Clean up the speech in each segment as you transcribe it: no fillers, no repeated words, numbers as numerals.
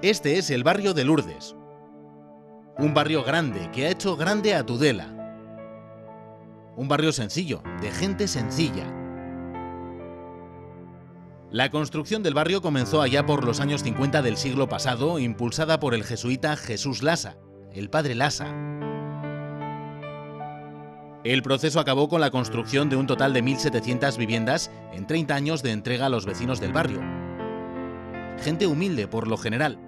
Este es el barrio de Lourdes. Un barrio grande que ha hecho grande a Tudela. Un barrio sencillo, de gente sencilla. La construcción del barrio comenzó allá por los años 50 del siglo pasado, impulsada por el jesuita Jesús Lasa, el padre Lasa. El proceso acabó con la construcción de un total de 1.700 viviendas en 30 años de entrega a los vecinos del barrio. Gente humilde por lo general.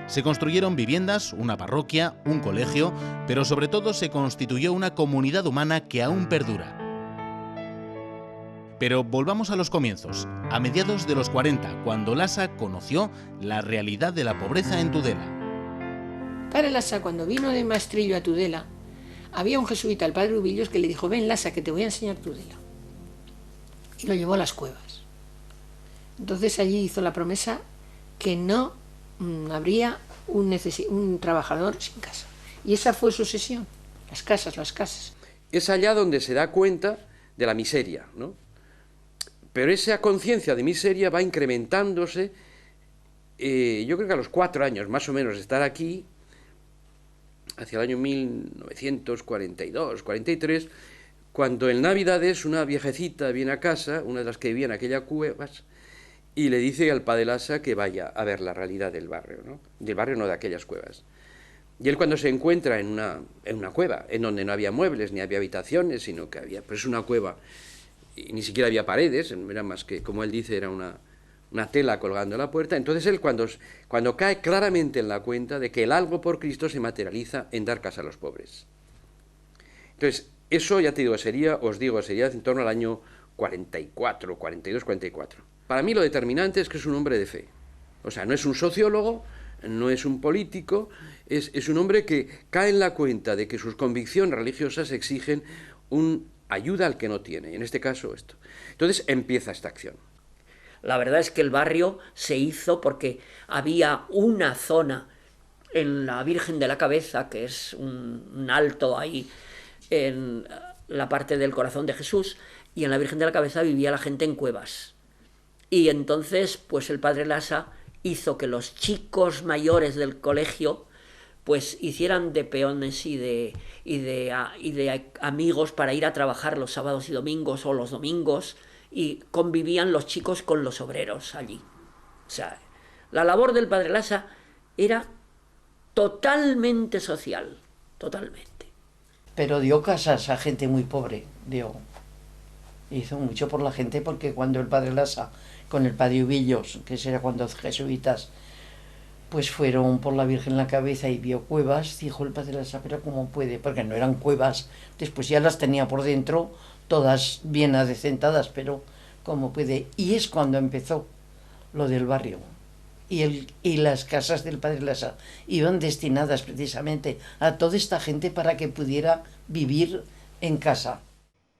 Se construyeron viviendas, una parroquia, un colegio, pero sobre todo se constituyó una comunidad humana que aún perdura. Pero volvamos a los comienzos, a mediados de los 40, cuando Lasa conoció la realidad de la pobreza en Tudela. Padre Lasa, cuando vino de Maestrillo a Tudela, había un jesuita, el padre Ubillos, que le dijo: ven, Lasa, que te voy a enseñar Tudela. Y lo llevó a las cuevas. Entonces allí hizo la promesa que no habría un trabajador sin casa. Y esa fue su obsesión, las casas. Es allá donde se da cuenta de la miseria, ¿no? Pero esa conciencia de miseria va incrementándose, yo creo que a los 4 años más o menos de estar aquí, hacia el año 1942, 43, cuando en Navidades una viejecita viene a casa, una de las que vivía en aquellas cuevas, y le dice al padre Lasa que vaya a ver la realidad del barrio, ¿no? Del barrio, no, de aquellas cuevas. Y él, cuando se encuentra en una cueva, en donde no había muebles ni había habitaciones, sino que había pues una cueva, y ni siquiera había paredes, era más que, como él dice, era una tela colgando en la puerta. Entonces él, cuando cae claramente en la cuenta de que el algo por Cristo se materializa en dar casa a los pobres. Entonces, eso, ya te digo, sería en torno al año 44, 42, 44. Para mí lo determinante es que es un hombre de fe. O sea, no es un sociólogo, no es un político, es un hombre que cae en la cuenta de que sus convicciones religiosas exigen ayuda al que no tiene, en este caso esto. Entonces empieza esta acción. La verdad es que el barrio se hizo porque había una zona en la Virgen de la Cabeza, que es un alto ahí en la parte del Corazón de Jesús, y en la Virgen de la Cabeza vivía la gente en cuevas. Y entonces, pues el padre Lasa hizo que los chicos mayores del colegio pues hicieran de peones y de amigos para ir a trabajar los sábados y domingos o los domingos, y convivían los chicos con los obreros allí. O sea, la labor del padre Lasa era totalmente social, totalmente. Pero dio casas a gente muy pobre, hizo mucho por la gente, porque cuando el padre Lasa con el padre Ubillos, que era cuando los jesuitas pues fueron por la Virgen en la Cabeza y vio cuevas, dijo el padre Lasa, pero ¿cómo puede? Porque no eran cuevas, después ya las tenía por dentro, todas bien adecentadas, pero ¿cómo puede? Y es cuando empezó lo del barrio. Y las casas del padre Lasa iban destinadas precisamente a toda esta gente para que pudiera vivir en casa.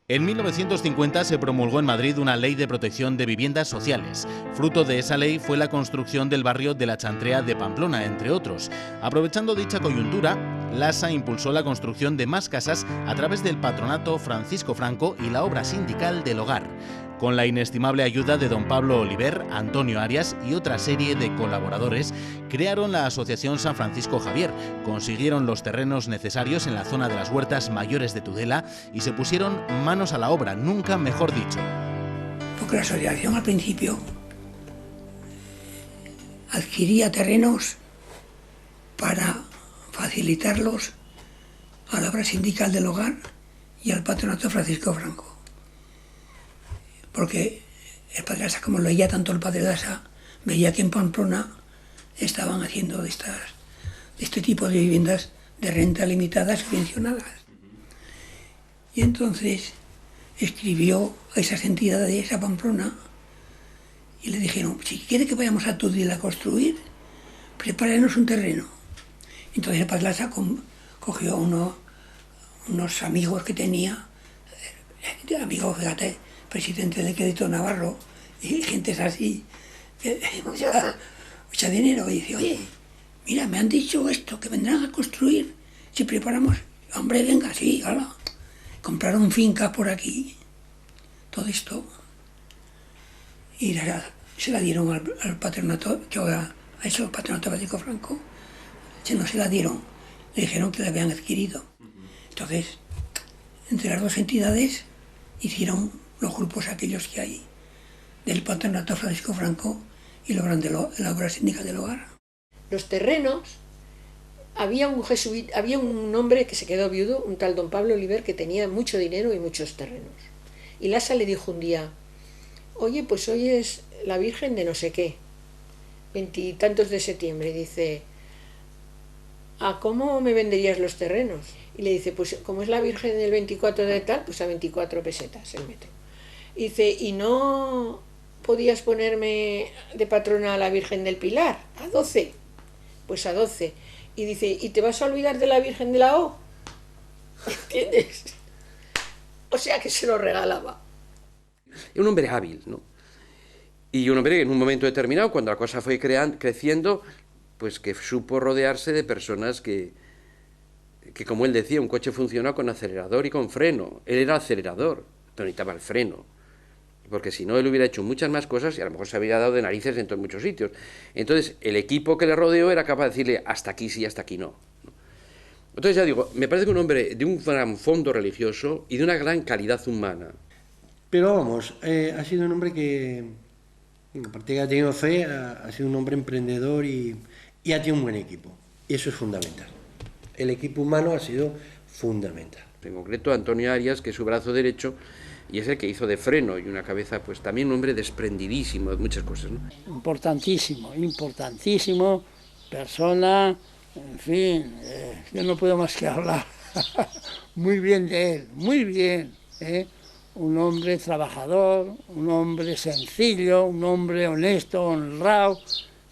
En 1950 se promulgó en Madrid una ley de protección de viviendas sociales. Fruto de esa ley fue la construcción del barrio de la Chantrea de Pamplona, entre otros. Aprovechando dicha coyuntura, Lasa impulsó la construcción de más casas a través del Patronato Francisco Franco y la obra sindical del Hogar. Con la inestimable ayuda de don Pablo Oliver, Antonio Arias y otra serie de colaboradores, crearon la Asociación San Francisco Javier, consiguieron los terrenos necesarios en la zona de las Huertas Mayores de Tudela y se pusieron manos a la obra, nunca mejor dicho. Porque la asociación al principio adquiría terrenos para facilitarlos a la obra sindical del Hogar y al Patronato Francisco Franco. Porque el padre Lasa, como leía tanto el padre Lasa, veía que en Pamplona estaban haciendo de este tipo de viviendas de renta limitada subvencionadas. Y entonces escribió a esas entidades a Pamplona y le dijeron: si quiere que vayamos a Tudela a construir, prepárenos un terreno. Entonces el padre Lasa cogió unos amigos que tenía, amigos, fíjate, presidente del Crédito Navarro, y gente así, mucha dinero, y dice: oye, mira, me han dicho esto, que vendrán a construir, si preparamos, hombre, venga, sí, hala. Compraron fincas por aquí, todo esto, y se la dieron al patronato, que ahora ha hecho el patronato Francisco Franco, no se la dieron, le dijeron que la habían adquirido. Entonces, entre las dos entidades hicieron los grupos aquellos que hay del patronato Francisco Franco y la obra sindical del hogar. Los terrenos, había un hombre que se quedó viudo, un tal don Pablo Oliver, que tenía mucho dinero y muchos terrenos. Y Lasa le dijo un día, oye, pues hoy es la Virgen de no sé qué, 20 y tantos de septiembre, y dice, ¿a cómo me venderías los terrenos? Y le dice, pues como es la Virgen del 24 de tal, pues a 24 pesetas el metro. Y dice, ¿y no podías ponerme de patrona a la Virgen del Pilar? ¿A 12? Pues a 12. Y dice, ¿y te vas a olvidar de la Virgen de la O? ¿Entiendes? O sea que se lo regalaba. Es un hombre hábil, ¿no? Y un hombre que en un momento determinado, cuando la cosa fue creciendo, pues que supo rodearse de personas que, como él decía, un coche funciona con acelerador y con freno. Él era acelerador, pero necesitaba el freno. Porque si no, él hubiera hecho muchas más cosas y a lo mejor se habría dado de narices en muchos sitios. Entonces, el equipo que le rodeó era capaz de decirle hasta aquí sí, hasta aquí no. Entonces, ya digo, me parece que un hombre de un gran fondo religioso y de una gran calidad humana. Pero vamos, ha sido un hombre que, aparte de que ha tenido fe, ha sido un hombre emprendedor y ha tenido un buen equipo. Y eso es fundamental. El equipo humano ha sido fundamental. En concreto, Antonio Arias, que es su brazo derecho, y es el que hizo de freno, y una cabeza, pues también un hombre desprendidísimo de muchas cosas, ¿no? Importantísimo, importantísimo, persona, en fin, yo no puedo más que hablar muy bien de él, muy bien, un hombre trabajador, un hombre sencillo, un hombre honesto, honrado,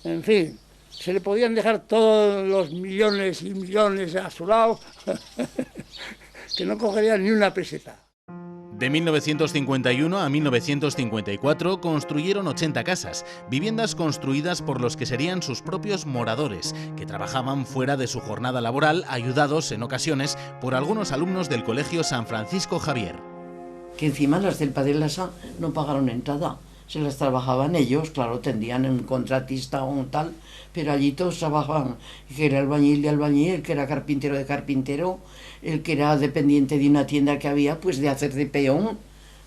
en fin, se le podían dejar todos los millones y millones a su lado, que no cogería ni una peseta. De 1951 a 1954 construyeron 80 casas, viviendas construidas por los que serían sus propios moradores, que trabajaban fuera de su jornada laboral, ayudados en ocasiones por algunos alumnos del Colegio San Francisco Javier. Que encima las del Padre Lasa no pagaron entrada, se las trabajaban ellos, claro, tendrían un contratista o un tal, pero allí todos trabajaban, el que era albañil de albañil, el que era carpintero de carpintero, el que era dependiente de una tienda que había, pues de hacer de peón.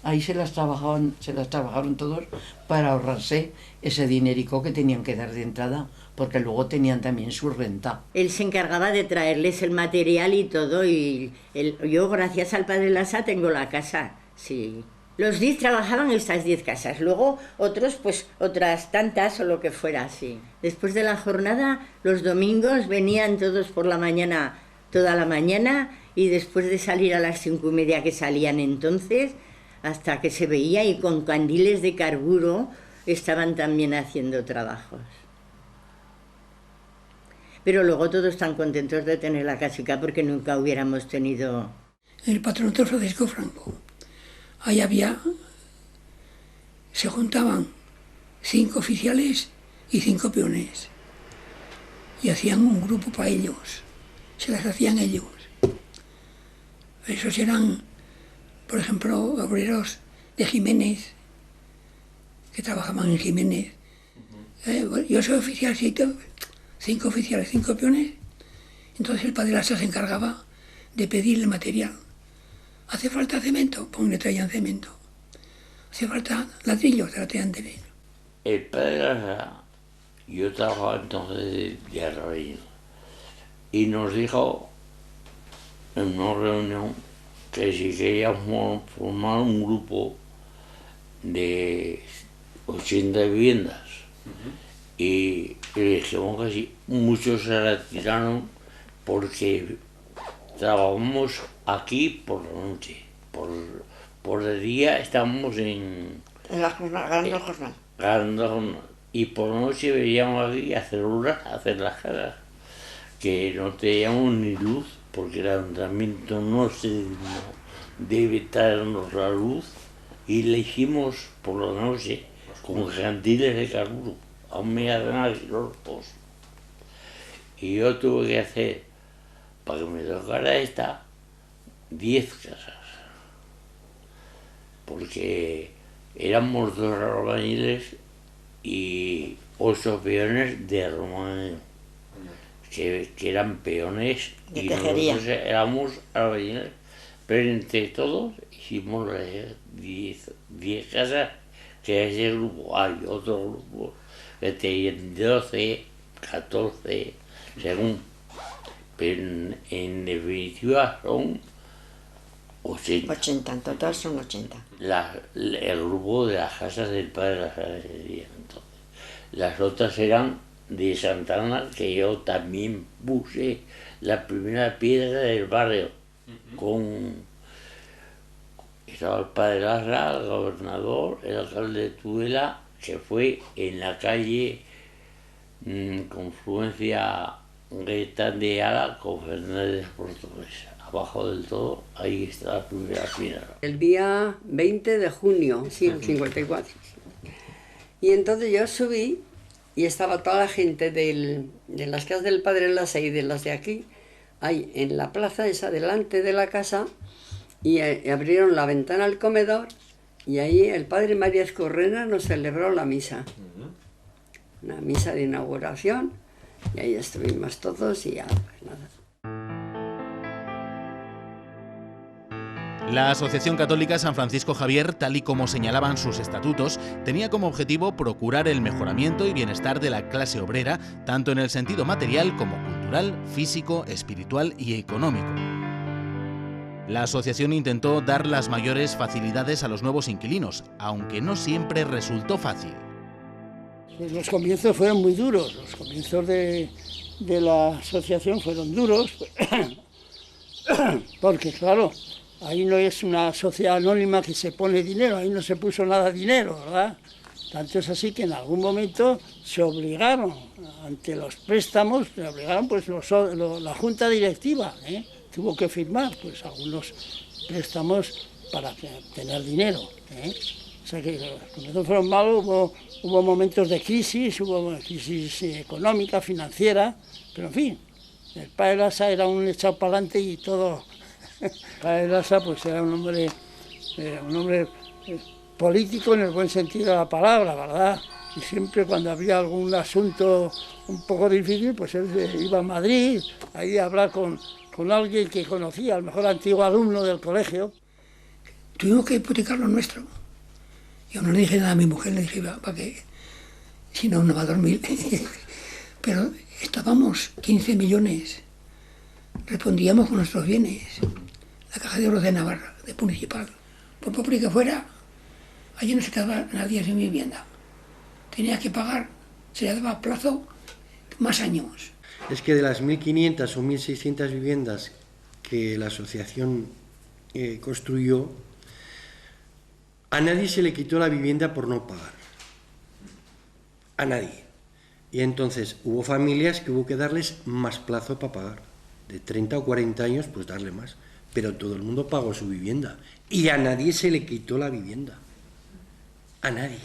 Ahí se las trabajaron todos para ahorrarse ese dinerico que tenían que dar de entrada, porque luego tenían también su renta. Él se encargaba de traerles el material y todo, y yo gracias al Padre Lasa tengo la casa, sí. Los 10 trabajaban en estas 10 casas, luego otros, pues otras tantas o lo que fuera, sí. Después de la jornada, los domingos venían todos por la mañana, toda la mañana, y después de salir a las 5:30 que salían entonces, hasta que se veía, y con candiles de carburo estaban también haciendo trabajos. Pero luego todos están contentos de tener la casica porque nunca hubiéramos tenido... El patronato Francisco Franco. Ahí se juntaban 5 oficiales y 5 peones. Y hacían un grupo para ellos. Se las hacían ellos. Esos eran, por ejemplo, obreros de Jiménez, que trabajaban en Jiménez. Yo soy oficial, 5 oficiales, 5 peones. Entonces el Padre Lasa se encargaba de pedir el material. ¿Hace falta cemento? Pues le traían cemento. ¿Hace falta ladrillos? Se la traían de él. El Padre Lasa, yo trabajaba entonces de albañil, y nos dijo en una reunión que si queríamos formar un grupo de 80 viviendas, y le dijimos que sí. Muchos se retiraron porque trabajamos aquí por la noche, por el día estábamos en la jornada, ganando jornada. Y por la noche veníamos aquí a hacer horas, a hacer las casas, que no teníamos ni luz, porque el ayuntamiento no debe darnos la luz, y le hicimos por la noche con candiles de carburo, aún me hacen los pozos. Y yo tuve que hacer, para que me tocara esta, 10 casas, porque éramos 2 albañiles y 8 peones de Romaño, que eran peones De y tejería. nosotros éramos albañiles, pero entre todos hicimos 10 casas, que ese grupo. Hay otro grupo que tenían 12, 14, según, pero en definitiva son 80. 80, en total son 80. El grupo de las casas del padre de la Sagradería. Entonces, las otras eran de Santana, que yo también puse la primera piedra del barrio. Estaba el padre Lasra, el gobernador, el alcalde de Tudela, que fue en la calle Confluencia Gaitán de Ala con Fernández Portugués. Abajo del todo, ahí está la primera piedra. El día 20 de junio, sí, en 54. Y entonces yo subí y estaba toda la gente de las casas del padre Lasa y de las de aquí, ahí en la plaza esa delante de la casa, y abrieron la ventana al comedor y ahí el padre María Escorrena nos celebró la misa. Una misa de inauguración, y ahí estuvimos todos y ya, pues nada. La Asociación Católica San Francisco Javier, tal y como señalaban sus estatutos, tenía como objetivo procurar el mejoramiento y bienestar de la clase obrera, tanto en el sentido material como cultural, físico, espiritual y económico. La asociación intentó dar las mayores facilidades a los nuevos inquilinos, aunque no siempre resultó fácil. Pues los comienzos fueron muy duros, los comienzos de la asociación fueron duros, porque claro, ahí no es una sociedad anónima que se pone dinero, ahí no se puso nada de dinero, ¿verdad? Tanto es así que en algún momento se obligaron, ante los préstamos, se obligaron pues la junta directiva, tuvo que firmar pues algunos préstamos para tener dinero. O sea que los comienzos fueron malos, hubo momentos de crisis, hubo crisis económica, financiera, pero en fin, el padre Lasa era un echado para adelante y todo. El padre Lasa pues era un hombre político en el buen sentido de la palabra, ¿verdad? Y siempre cuando había algún asunto un poco difícil, pues él iba a Madrid, ahí a hablar con alguien que conocía, al mejor antiguo alumno del colegio. Tuvimos que hipotecar lo nuestro. Yo no le dije nada a mi mujer, le dije, ¿para qué? Si no, no va a dormir. Pero estábamos 15 millones. Respondíamos con nuestros bienes. La Caja de Oro de Navarra, de Municipal. Por pobre que fuera, allí no se quedaba nadie sin vivienda. Tenía que pagar, se le daba a plazo más años. Es que de las 1.500 o 1.600 viviendas que la asociación construyó, a nadie se le quitó la vivienda por no pagar. A nadie. Y entonces hubo familias que hubo que darles más plazo para pagar. De 30 o 40 años, pues darle más. Pero todo el mundo pagó su vivienda. Y a nadie se le quitó la vivienda. A nadie.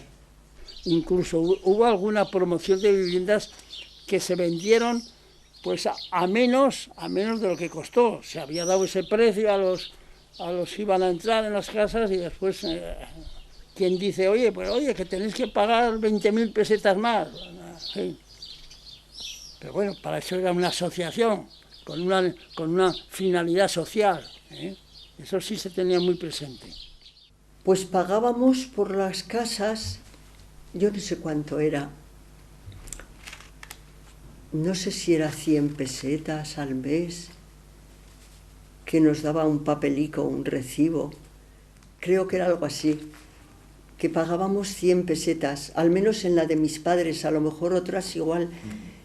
Incluso hubo alguna promoción de viviendas que se vendieron pues a menos de lo que costó. Se había dado ese precio a los que iban a entrar en las casas y después quien dice, oye, que tenéis que pagar 20.000 pesetas más. Sí. Pero bueno, para eso era una asociación, con una finalidad social. Eso sí se tenía muy presente. Pues pagábamos por las casas, yo no sé cuánto era, no sé si era 100 pesetas al mes, que nos daba un papelico, un recibo, creo que era algo así, que pagábamos 100 pesetas, al menos en la de mis padres, a lo mejor otras igual,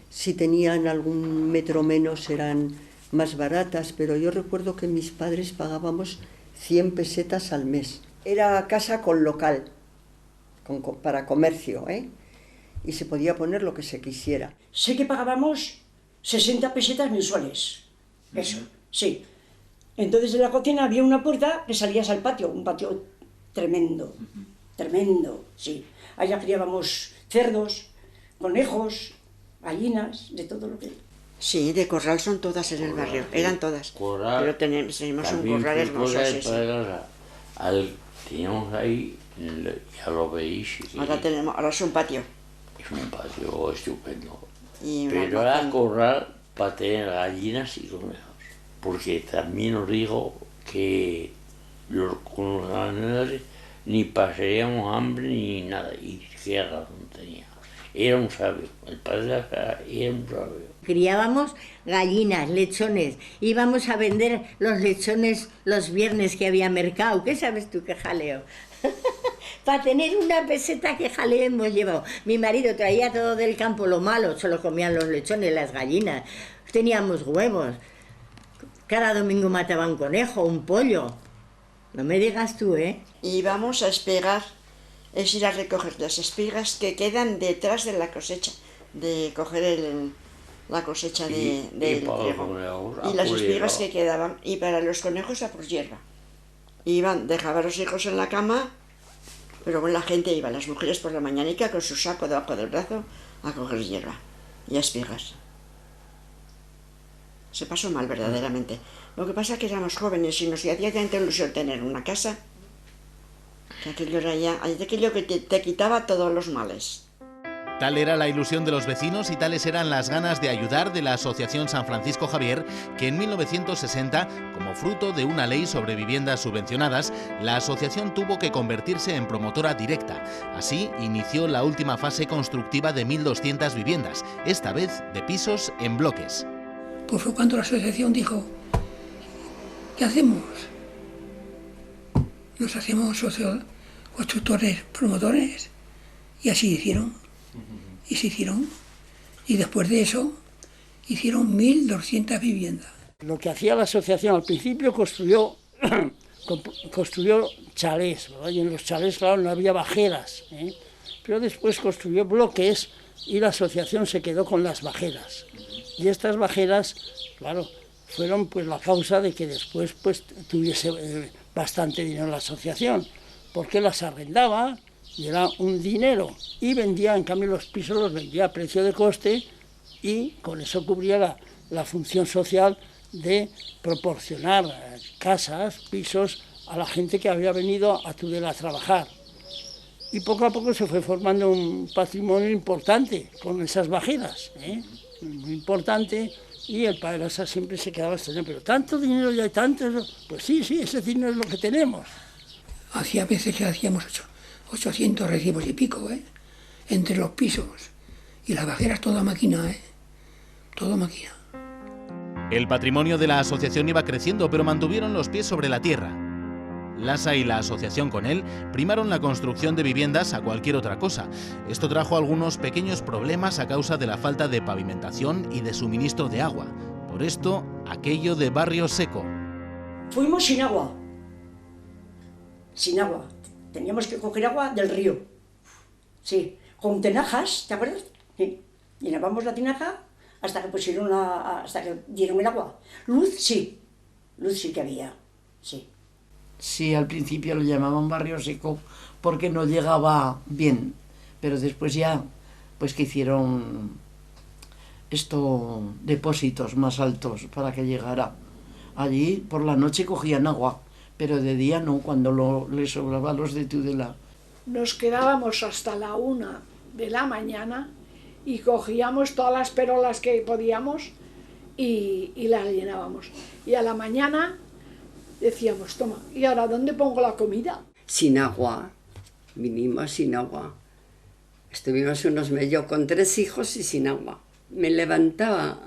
si tenían algún metro menos eran más baratas, pero yo recuerdo que mis padres pagábamos 100 pesetas al mes. Era casa con local, para comercio, y se podía poner lo que se quisiera. Sé que pagábamos 60 pesetas mensuales, eso, sí. Entonces en la cocina había una puerta que salías al patio, un patio tremendo, tremendo, sí. Allá criábamos cerdos, conejos, gallinas, de todo lo que... Sí, de corral son todas en el barrio, eran todas. Corral, pero tenemos un corral hermoso, sí, sí. Teníamos ahí, ya lo veis. Ahora es un patio. Es un patio estupendo. Y Pero era corral para tener gallinas y conejos. Porque también os digo que con los ganaderos ni pasaríamos hambre ni nada. Y qué razón tenía. Era un sabio. El padre era un sabio. Criábamos gallinas, lechones, íbamos a vender los lechones los viernes que había mercado. ¿Qué sabes tú qué jaleo? Para tener una peseta, qué jaleo hemos llevado. Mi marido traía todo del campo, lo malo, solo comían los lechones, las gallinas. Teníamos huevos. Cada domingo mataba un conejo, un pollo. No me digas tú, ¿eh? Y vamos a espigar, es ir a recoger las espigas que quedan detrás de la cosecha, de coger la cosecha del trigo. Y las espigas que quedaban, y para los conejos a por hierba. Iban, dejaban a los hijos en la cama, pero bueno, la gente iba, las mujeres por la mañanica con su saco debajo del brazo a coger hierba y espigas. Se pasó mal verdaderamente. Lo que pasa es que éramos jóvenes y nos hacía tanta ilusión tener una casa, que aquello era ya, aquello que te quitaba todos los males. Tal era la ilusión de los vecinos y tales eran las ganas de ayudar de la Asociación San Francisco Javier, que en 1960, como fruto de una ley sobre viviendas subvencionadas, la asociación tuvo que convertirse en promotora directa. Así inició la última fase constructiva de 1.200 viviendas, esta vez de pisos en bloques. Pues fue cuando la asociación dijo, ¿qué hacemos? Nos hacemos constructores, promotores, y así hicieron. Y se hicieron, y después de eso hicieron 1.200 viviendas. Lo que hacía la asociación al principio construyó chalés, ¿verdad? Y en los chalés, claro, no había bajeras, ¿eh? Pero después construyó bloques y la asociación se quedó con las bajeras. Y estas bajeras, claro, fueron pues la causa de que después pues tuviese bastante dinero la asociación, porque las arrendaba y era un dinero, y vendía, en cambio los pisos los vendía a precio de coste, y con eso cubría la función social de proporcionar casas, pisos a la gente que había venido a Tudela a trabajar. Y poco a poco se fue formando un patrimonio importante con esas bajeras, muy importante, y el padre Lasa siempre se quedaba extrañado, pero tanto dinero ya hay tanto, pues sí, ese dinero es lo que tenemos. Hacía veces que hacíamos 800 recibos y pico, entre los pisos y las bajeras, toda máquina, todo máquina. El patrimonio de la asociación iba creciendo, pero mantuvieron los pies sobre la tierra. Lasa y la asociación con él primaron la construcción de viviendas a cualquier otra cosa. Esto trajo algunos pequeños problemas a causa de la falta de pavimentación y de suministro de agua. Por esto, aquello de barrio seco. Fuimos sin agua. Sin agua. Teníamos que coger agua del río. Sí, con tinajas, ¿te acuerdas? Sí. Llenábamos la tinaja hasta que pusieron hasta que dieron el agua. Luz sí que había, sí. Sí, al principio lo llamaban barrio seco porque no llegaba bien, pero después ya, pues que hicieron depósitos más altos para que llegara. Allí por la noche cogían agua, pero de día no, cuando les sobraba a los de Tudela. Nos quedábamos hasta la 1 de la mañana y cogíamos todas las perolas que podíamos y las llenábamos. Y a la mañana decíamos, toma, ¿y ahora dónde pongo la comida? Sin agua, vinimos sin agua. Estuvimos unos meses con 3 hijos y sin agua. Me levantaba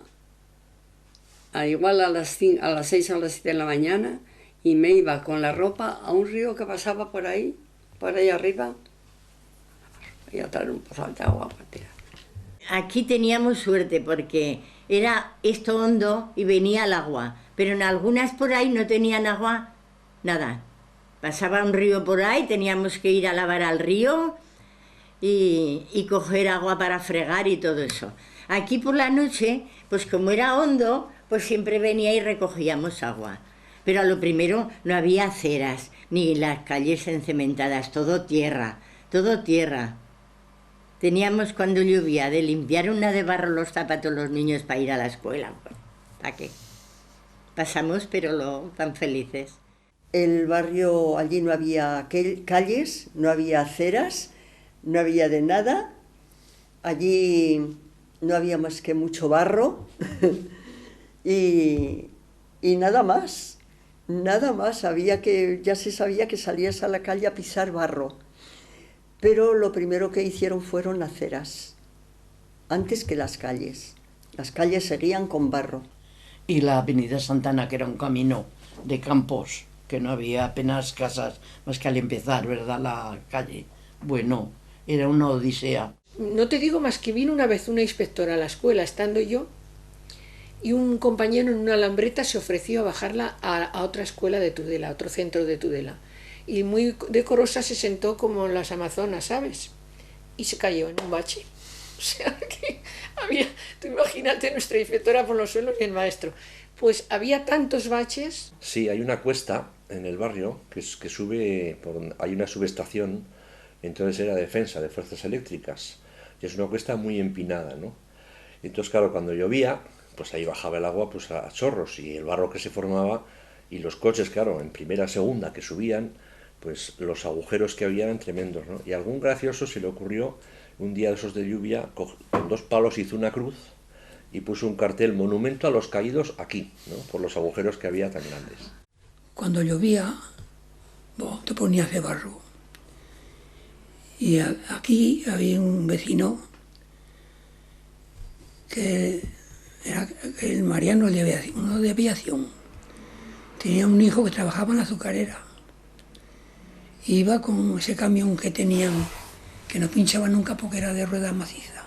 igual a las 6 o a las 7 de la mañana y me iba con la ropa a un río que pasaba por ahí arriba, y a traer un pozal de agua para tirar. Aquí teníamos suerte porque era esto hondo y venía el agua, pero en algunas por ahí no tenían agua, nada. Pasaba un río por ahí, teníamos que ir a lavar al río y coger agua para fregar y todo eso. Aquí por la noche, pues como era hondo, pues siempre venía y recogíamos agua. Pero a lo primero no había aceras, ni las calles encementadas, todo tierra, todo tierra. Teníamos cuando llovía de limpiar una de barro los zapatos los niños para ir a la escuela. ¿Para qué? Pasamos, pero tan felices. El barrio, allí no había calles, no había aceras, no había de nada, allí no había más que mucho barro y nada más, ya se sabía que salías a la calle a pisar barro. Pero lo primero que hicieron fueron aceras, antes que las calles. Las calles seguían con barro. Y la avenida Santana, que era un camino de campos, que no había apenas casas, más que al empezar, ¿verdad?, la calle. Bueno, era una odisea. No te digo más que vino una vez una inspectora a la escuela, estando yo, y un compañero en una lambreta se ofreció a bajarla a otra escuela de Tudela, a otro centro de Tudela. Y muy decorosa se sentó como en las Amazonas, ¿sabes? Y se cayó en un bache. O sea, que había, tú imagínate, nuestra inspectora por los suelos y el maestro. Pues había tantos baches. Sí, hay una cuesta en el barrio que sube, hay una subestación, entonces era defensa de fuerzas eléctricas. Y es una cuesta muy empinada, ¿no? Entonces, claro, cuando llovía, pues ahí bajaba el agua pues a chorros, y el barro que se formaba, y los coches, claro, en primera, segunda, que subían, pues los agujeros que había eran tremendos, ¿no? Y a algún gracioso se le ocurrió, un día de esos de lluvia, con 2 palos hizo una cruz y puso un cartel: monumento a los caídos aquí, ¿no?, por los agujeros que había tan grandes. Cuando llovía, te ponías de barro. Y aquí había un vecino que era el Mariano, uno de aviación. Tenía un hijo que trabajaba en la azucarera. Iba con ese camión que tenían, que no pinchaba nunca porque era de rueda maciza.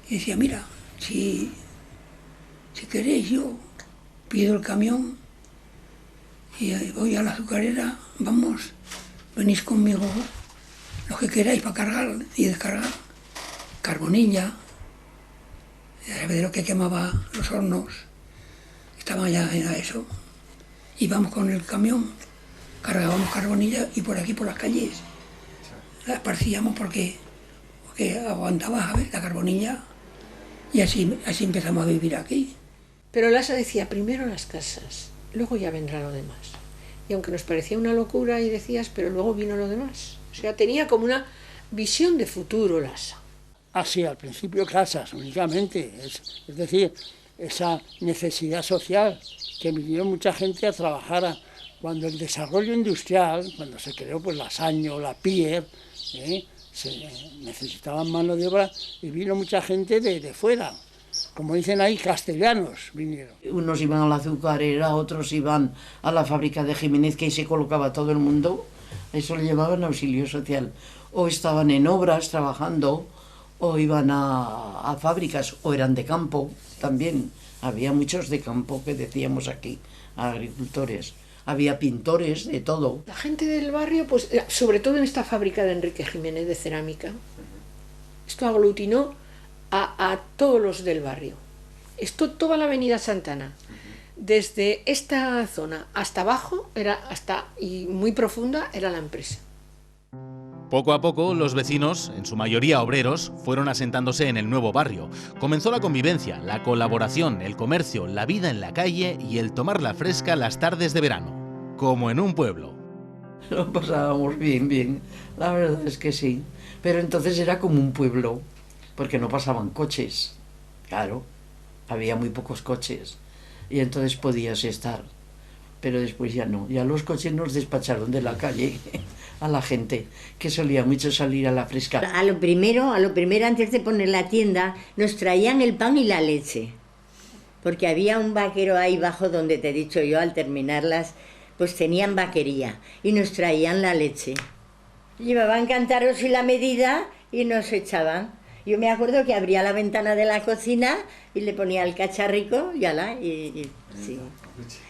Y decía: mira, si queréis, yo pido el camión y voy a la azucarera, vamos, venís conmigo, lo que queráis, para cargar y descargar. Carbonilla, de lo que quemaba los hornos, estaba ya en eso. Íbamos con el camión, cargábamos carbonilla y por aquí, por las calles, la esparcíamos porque aguantaba, ¿sabes?, la carbonilla, y así empezamos a vivir aquí. Pero Lasa decía: primero las casas, luego ya vendrá lo demás. Y aunque nos parecía una locura, y decías, pero luego vino lo demás. O sea, tenía como una visión de futuro Lasa. Así, al principio casas únicamente, es decir, esa necesidad social, que vinieron mucha gente a trabajar. Cuando el desarrollo industrial, cuando se creó pues la Saño, la Pier, se necesitaban mano de obra y vino mucha gente de fuera. Como dicen ahí, castellanos vinieron. Unos iban a la azucarera, otros iban a la fábrica de Jiménez, que ahí se colocaba todo el mundo. Eso le llamaban auxilio social. O estaban en obras trabajando, o iban a fábricas, o eran de campo también. Había muchos de campo, que decíamos aquí, agricultores. Había pintores, de todo. La gente del barrio, pues sobre todo en esta fábrica de Enrique Jiménez de cerámica, esto aglutinó a todos los del barrio. Esto, toda la avenida Santana, desde esta zona hasta abajo, y muy profunda, era la empresa. Poco a poco, los vecinos, en su mayoría obreros, fueron asentándose en el nuevo barrio. Comenzó la convivencia, la colaboración, el comercio, la vida en la calle y el tomar la fresca las tardes de verano, como en un pueblo. Lo pasábamos bien, la verdad es que sí. Pero entonces era como un pueblo, porque no pasaban coches. Claro, había muy pocos coches y entonces podías estar. Pero después ya no, ya los coches nos despacharon de la calle a la gente, que solía mucho salir a la fresca. A lo primero, antes de poner la tienda, nos traían el pan y la leche, porque había un vaquero ahí bajo donde te he dicho yo, al terminarlas, pues tenían vaquería, y nos traían la leche. Llevaban cántaros y la medida y nos echaban. Yo me acuerdo que abría la ventana de la cocina y le ponía el cacharrico y sí.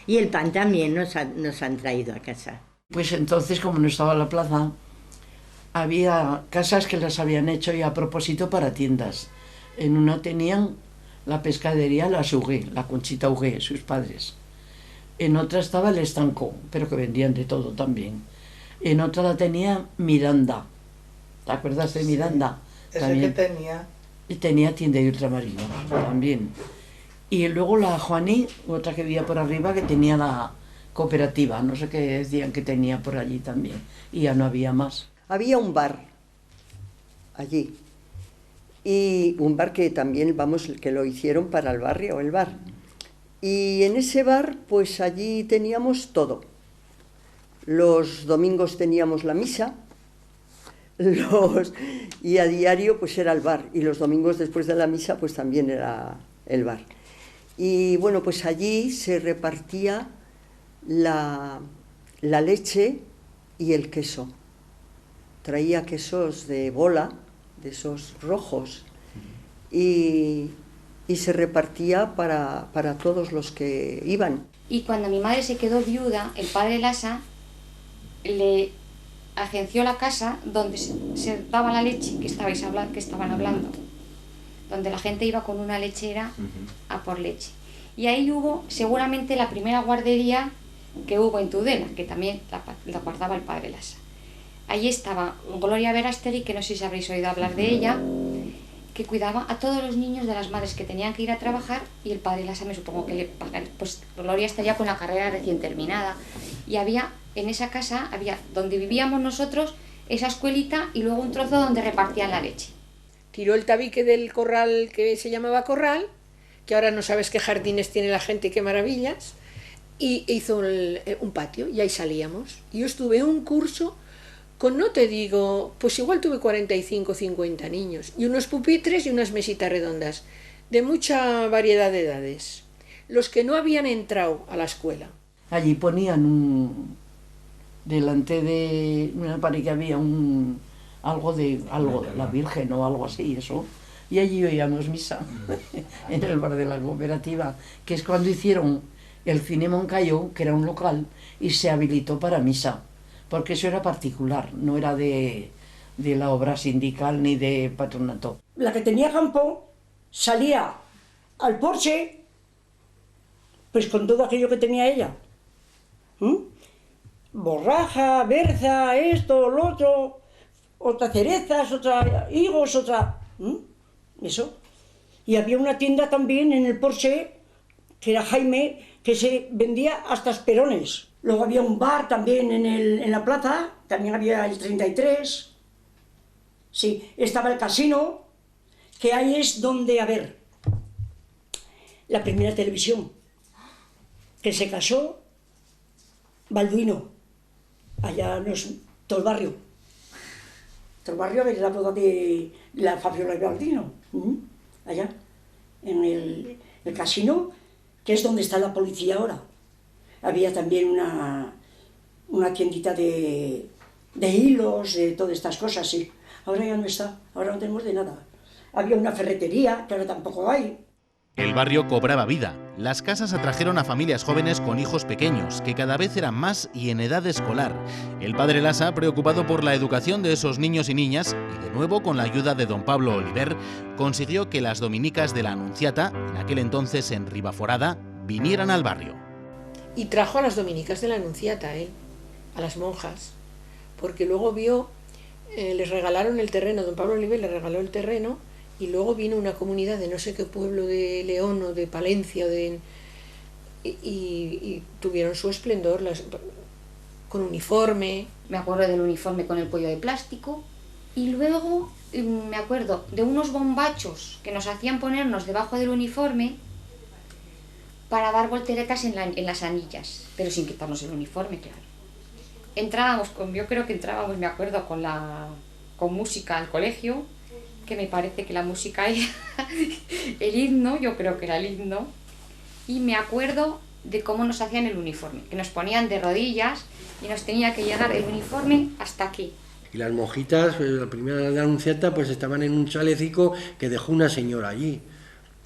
Y el pan también nos han traído a casa. Pues entonces, como no estaba la plaza, había casas que las habían hecho ya a propósito para tiendas. En una tenían la pescadería, la Hugué, la Conchita Hugué, sus padres. En otra estaba el estanco, pero que vendían de todo también. En otra la tenía Miranda. ¿Te acuerdas de Miranda? ¿Ese También. que tenía? Y tenía tienda de ultramarinos también. Y luego la Juaní, otra que vivía por arriba, que tenía la cooperativa, no sé qué decían que tenía por allí también. Y ya no había más. Había un bar allí y un bar que también, vamos, que lo hicieron para el barrio, el bar. Y en ese bar, pues allí teníamos todo. Los domingos teníamos la misa, y a diario pues era el bar, y los domingos después de la misa pues también era el bar. Y bueno, pues allí se repartía la leche y el queso. Traía quesos de bola, de esos rojos, y se repartía para todos los que iban. Y cuando mi madre se quedó viuda, el padre Lasa le agenció la casa donde se daba la leche que estaban hablando, donde la gente iba con una lechera a por leche. Y ahí hubo seguramente la primera guardería que hubo en Tudela, que también la guardaba el padre Lasa. Allí estaba Gloria Verasteri, que no sé si habréis oído hablar de ella, que cuidaba a todos los niños de las madres que tenían que ir a trabajar, y el padre Lasa me supongo que le pagaba. Pues Gloria estaría con la carrera recién terminada, y había en esa casa, donde vivíamos nosotros, esa escuelita y luego un trozo donde repartían la leche. Tiró el tabique del corral que se llamaba corral, que ahora no sabes qué jardines tiene la gente, qué maravillas, y hizo un patio, y ahí salíamos. Y yo estuve un curso con, no te digo, pues igual tuve 45 o 50 niños, y unos pupitres y unas mesitas redondas, de mucha variedad de edades, los que no habían entrado a la escuela. Allí ponían delante de una pared que había algo de la Virgen o algo así, eso, y allí oíamos misa, en el bar de la cooperativa, que es cuando hicieron el Cine Moncayo, que era un local, y se habilitó para misa, porque eso era particular, no era de la obra sindical ni de patronato. La que tenía campo salía al porche, pues con todo aquello que tenía ella. Borraja, berza, esto, lo otro, otra cerezas, otra higos, otra... Eso. Y había una tienda también en el porche, que era Jaime, que se vendía hasta esperones. Luego había un bar también en la plaza, también había el 33. Sí, estaba el casino, que ahí es donde, a ver, la primera televisión, que se casó Balduino, allá en todo el barrio. Todo el barrio, a ver, la boda de la Fabiola y Balduino, allá, en el casino, que es donde está la policía ahora. Había también una tiendita de hilos, de todas estas cosas, sí. Ahora ya no está, ahora no tenemos de nada. Había una ferretería, que ahora tampoco hay. El barrio cobraba vida. Las casas atrajeron a familias jóvenes con hijos pequeños, que cada vez eran más y en edad escolar. El padre Lasa, preocupado por la educación de esos niños y niñas, y de nuevo con la ayuda de don Pablo Oliver, consiguió que las dominicas de la Anunciata, en aquel entonces en Ribaforada, vinieran al barrio. Y trajo a las dominicas de la Anunciata, a las monjas, porque luego vio, les regalaron el terreno, don Pablo Oliver le regaló el terreno, y luego vino una comunidad de no sé qué pueblo de León o de Palencia, y tuvieron su esplendor, con uniforme. Me acuerdo del uniforme con el cuello de plástico, y luego me acuerdo de unos bombachos que nos hacían ponernos debajo del uniforme para dar volteretas en las anillas, pero sin quitarnos el uniforme, claro. Yo creo que entrábamos, me acuerdo, con música al colegio, que me parece que la música era el himno, yo creo que era el himno, y me acuerdo de cómo nos hacían el uniforme, que nos ponían de rodillas y nos tenía que llegar el uniforme hasta aquí. Y las monjitas, pues, la primera de la Anunciata, pues estaban en un chalecito que dejó una señora allí,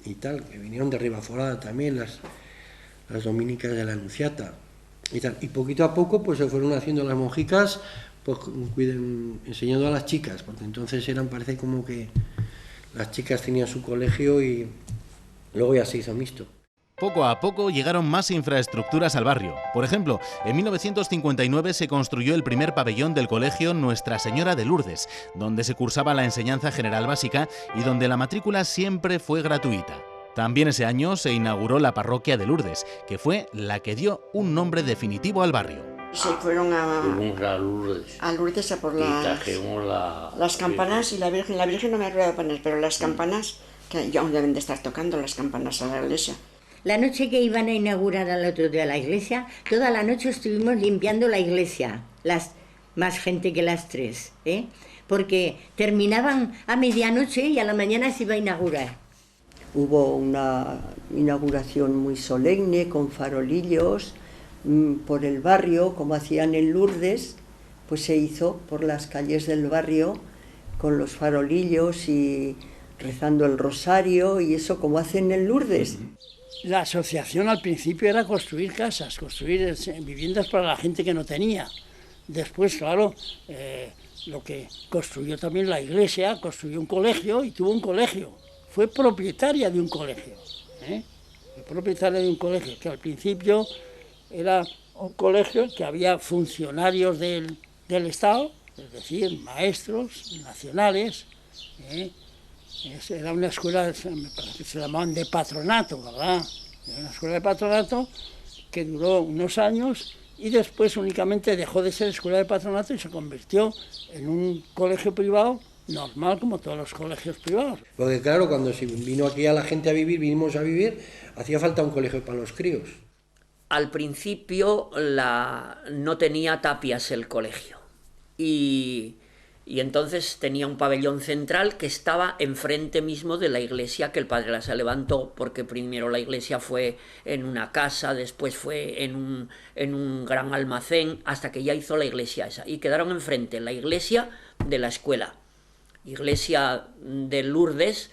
y tal, que vinieron de Ribaforada también, las dominicas de la Anunciata, y tal. Y poquito a poco, pues se fueron haciendo las monjicas, pues enseñando a las chicas, porque entonces parece como que las chicas tenían su colegio y luego ya se hizo mixto. Poco a poco llegaron más infraestructuras al barrio. Por ejemplo, en 1959 se construyó el primer pabellón del colegio Nuestra Señora de Lourdes, donde se cursaba la enseñanza general básica y donde la matrícula siempre fue gratuita. También ese año se inauguró la parroquia de Lourdes, que fue la que dio un nombre definitivo al barrio. Se fueron fuimos a Lourdes. A Lourdes a por y trajimos las campanas y la Virgen no me acuerdo de poner, pero las campanas, que ya aún deben de estar tocando las campanas a la iglesia. La noche que iban a inaugurar al otro día la iglesia, toda la noche estuvimos limpiando la iglesia, más gente que las 3, porque terminaban a medianoche y a la mañana se iba a inaugurar. Hubo una inauguración muy solemne con farolillos por el barrio, como hacían en Lourdes, pues se hizo por las calles del barrio con los farolillos y rezando el rosario y eso como hacen en Lourdes. La asociación al principio era construir casas, construir viviendas para la gente que no tenía. Después, claro, lo que construyó también la iglesia, construyó un colegio y tuvo un colegio. Fue propietaria de un colegio, Fue propietaria de un colegio que al principio era un colegio que había funcionarios del Estado, es decir, maestros nacionales. Era una escuela, me parece que se llamaban de patronato, ¿verdad? Era una escuela de patronato que duró unos años y después únicamente dejó de ser escuela de patronato y se convirtió en un colegio privado normal como todos los colegios privados. Porque claro, cuando se vino aquí a la gente a vivir, vinimos a vivir, hacía falta un colegio para los críos. Al principio no tenía tapias el colegio y entonces tenía un pabellón central que estaba enfrente mismo de la iglesia que el padre Lasa levantó, porque primero la iglesia fue en una casa, después fue en un gran almacén, hasta que ya hizo la iglesia esa. Y quedaron enfrente la iglesia de la escuela, iglesia de Lourdes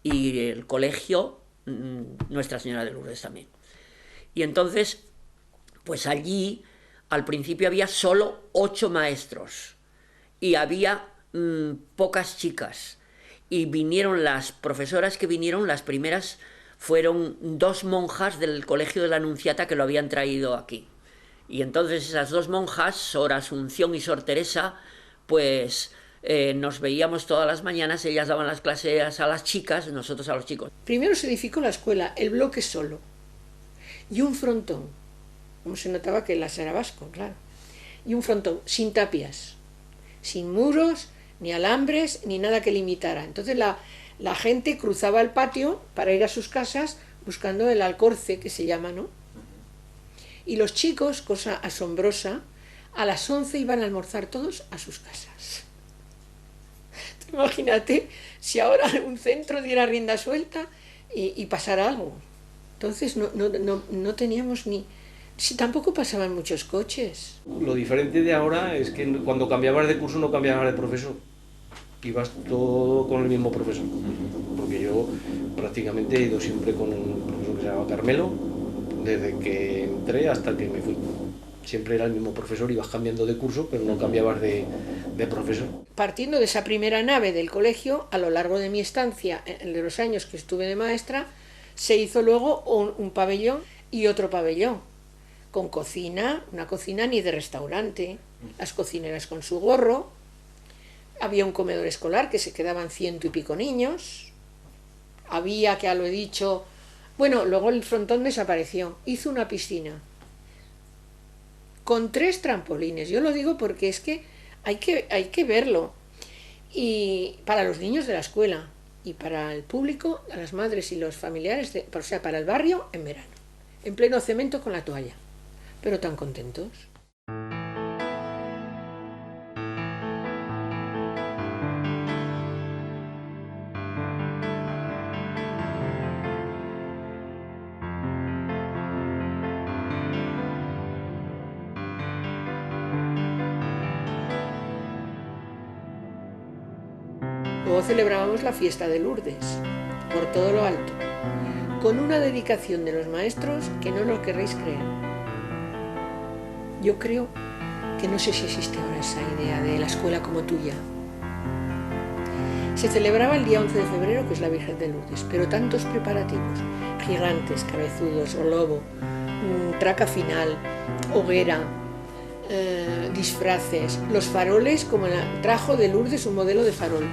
y el colegio Nuestra Señora de Lourdes también. Y entonces, pues allí al principio había solo 8 maestros y había pocas chicas. Y vinieron las profesoras que vinieron, las primeras fueron 2 monjas del colegio de la Anunciata que lo habían traído aquí. Y entonces esas 2 monjas, Sor Asunción y Sor Teresa, pues nos veíamos todas las mañanas, ellas daban las clases a las chicas, nosotros a los chicos. Primero se edificó la escuela, el bloque solo, y un frontón, como se notaba que las era vasco, claro, y un frontón sin tapias, sin muros, ni alambres, ni nada que limitara. Entonces la gente cruzaba el patio para ir a sus casas buscando el alcorce, que se llama, ¿no? Y los chicos, cosa asombrosa, a las 11 iban a almorzar todos a sus casas. Imagínate si ahora un centro diera rienda suelta y pasara algo. Entonces no teníamos ni... Si tampoco pasaban muchos coches. Lo diferente de ahora es que cuando cambiabas de curso no cambiabas de profesor. Ibas todo con el mismo profesor. Porque yo prácticamente he ido siempre con un profesor que se llamaba Carmelo, desde que entré hasta que me fui. Siempre era el mismo profesor, ibas cambiando de curso, pero no cambiabas de profesor. Partiendo de esa primera nave del colegio, a lo largo de mi estancia, de los años que estuve de maestra, se hizo luego un pabellón y otro pabellón, con cocina, una cocina ni de restaurante, las cocineras con su gorro, había un comedor escolar que se quedaban 100 y pico niños, había, que ya lo he dicho, bueno, luego el frontón desapareció, hizo una piscina, con 3 trampolines, yo lo digo porque es que hay que verlo, y para los niños de la escuela, y para el público, a las madres y los familiares, o sea, para el barrio en verano, en pleno cemento con la toalla, pero tan contentos. Luego celebrábamos la fiesta de Lourdes, por todo lo alto, con una dedicación de los maestros que no lo querréis creer. Yo creo que no sé si existe ahora esa idea de la escuela como tuya. Se celebraba el día 11 de febrero, que es la Virgen de Lourdes, pero tantos preparativos, gigantes, cabezudos, o lobo, traca final, hoguera, disfraces, los faroles, como trajo de Lourdes un modelo de farol.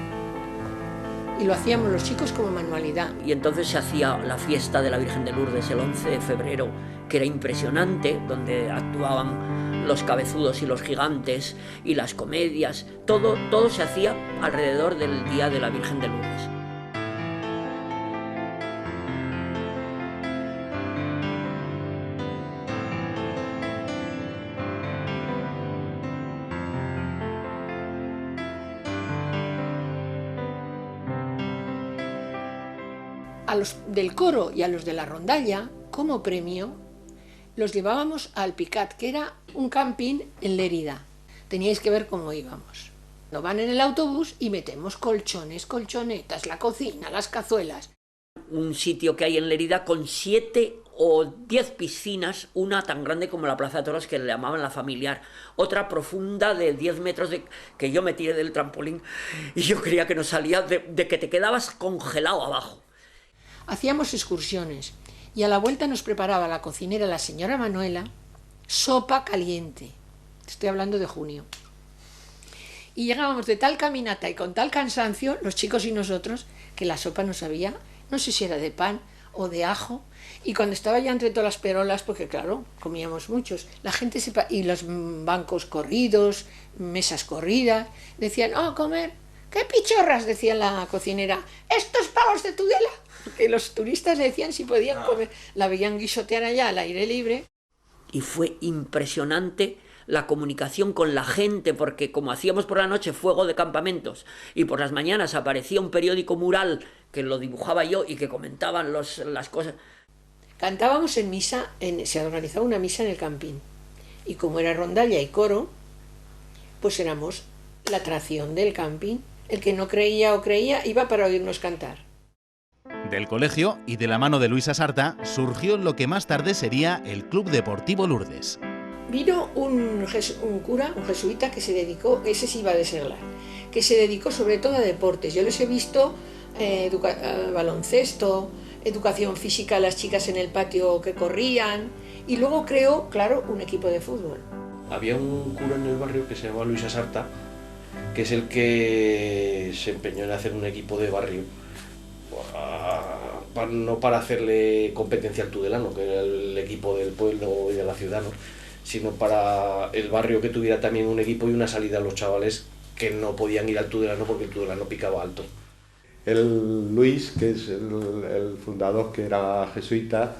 Y lo hacíamos los chicos como manualidad. Y entonces se hacía la fiesta de la Virgen de Lourdes el 11 de febrero, que era impresionante, donde actuaban los cabezudos y los gigantes y las comedias, todo se hacía alrededor del Día de la Virgen de Lourdes. A los del coro y a los de la rondalla, como premio, los llevábamos al Picat, que era un camping en Lérida. Teníais que ver cómo íbamos. Nos van en el autobús y metemos colchones, colchonetas, la cocina, las cazuelas. Un sitio que hay en Lérida con 7 o 10 piscinas, una tan grande como la Plaza de Toros, que le llamaban la familiar, otra profunda de 10 metros, que yo me tiré del trampolín y yo creía que no salía, de que te quedabas congelado abajo. Hacíamos excursiones y a la vuelta nos preparaba la cocinera, la señora Manuela, sopa caliente. Estoy hablando de junio. Y llegábamos de tal caminata y con tal cansancio, los chicos y nosotros, que la sopa no sabía, no sé si era de pan o de ajo, y cuando estaba ya entre todas las perolas, porque claro, comíamos muchos, la gente y los bancos corridos, mesas corridas, decían, oh, comer, qué pichorras, decía la cocinera, estos pavos de Tudela, que los turistas le decían si podían comer, la veían guisotear allá al aire libre. Y fue impresionante la comunicación con la gente, porque como hacíamos por la noche fuego de campamentos y por las mañanas aparecía un periódico mural que lo dibujaba yo y que comentaban las cosas. Cantábamos en misa, se organizaba una misa en el camping, y como era rondalla y coro, pues éramos la atracción del camping. El que no creía o creía iba para oírnos cantar. Del colegio y de la mano de Luisa Sarta surgió lo que más tarde sería el Club Deportivo Lourdes. Vino un cura, un jesuita, que se dedicó, ese sí iba de seglar, que se dedicó sobre todo a deportes. Yo les he visto baloncesto, educación física, las chicas en el patio que corrían, y luego creó, claro, un equipo de fútbol. Había un cura en el barrio que se llamaba Luisa Sarta, que es el que se empeñó en hacer un equipo de barrio, no para hacerle competencia al Tudelano, que era el equipo del pueblo y de la ciudad, ¿no?, sino para el barrio que tuviera también un equipo y una salida a los chavales que no podían ir al Tudelano porque el Tudelano picaba alto. El Luis, que es el fundador, que era jesuita,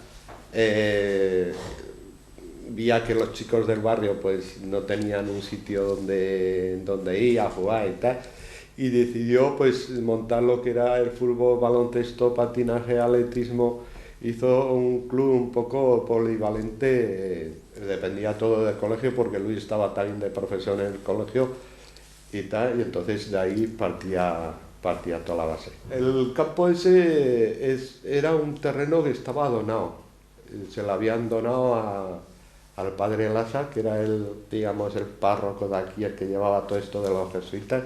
veía que los chicos del barrio pues no tenían un sitio donde ir a jugar y tal, y decidió pues montar lo que era el fútbol, baloncesto, patinaje, atletismo. Hizo un club un poco polivalente, dependía todo del colegio porque Luis estaba también de profesión en el colegio y tal, y entonces de ahí partía toda la base. El campo ese era un terreno que estaba donado, se lo habían donado al padre Lasa, que era el párroco de aquí, el que llevaba todo esto de los jesuitas,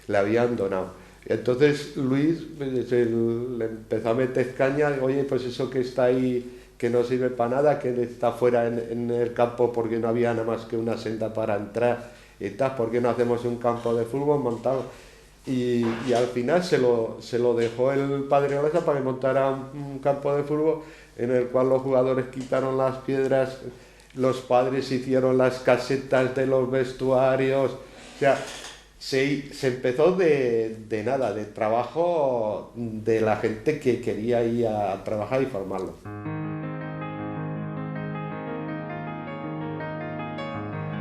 le habían donado. Entonces Luis le empezó a meter caña, oye, pues eso que está ahí, que no sirve para nada, que está fuera en el campo porque no había nada más que una senda para entrar y tal, ¿por qué no hacemos un campo de fútbol montado? Y al final se lo dejó el padre Olesa para que montara un campo de fútbol en el cual los jugadores quitaron las piedras, los padres hicieron las casetas de los vestuarios, o sea, se empezó de nada, de trabajo de la gente que quería ir a trabajar y formarlo.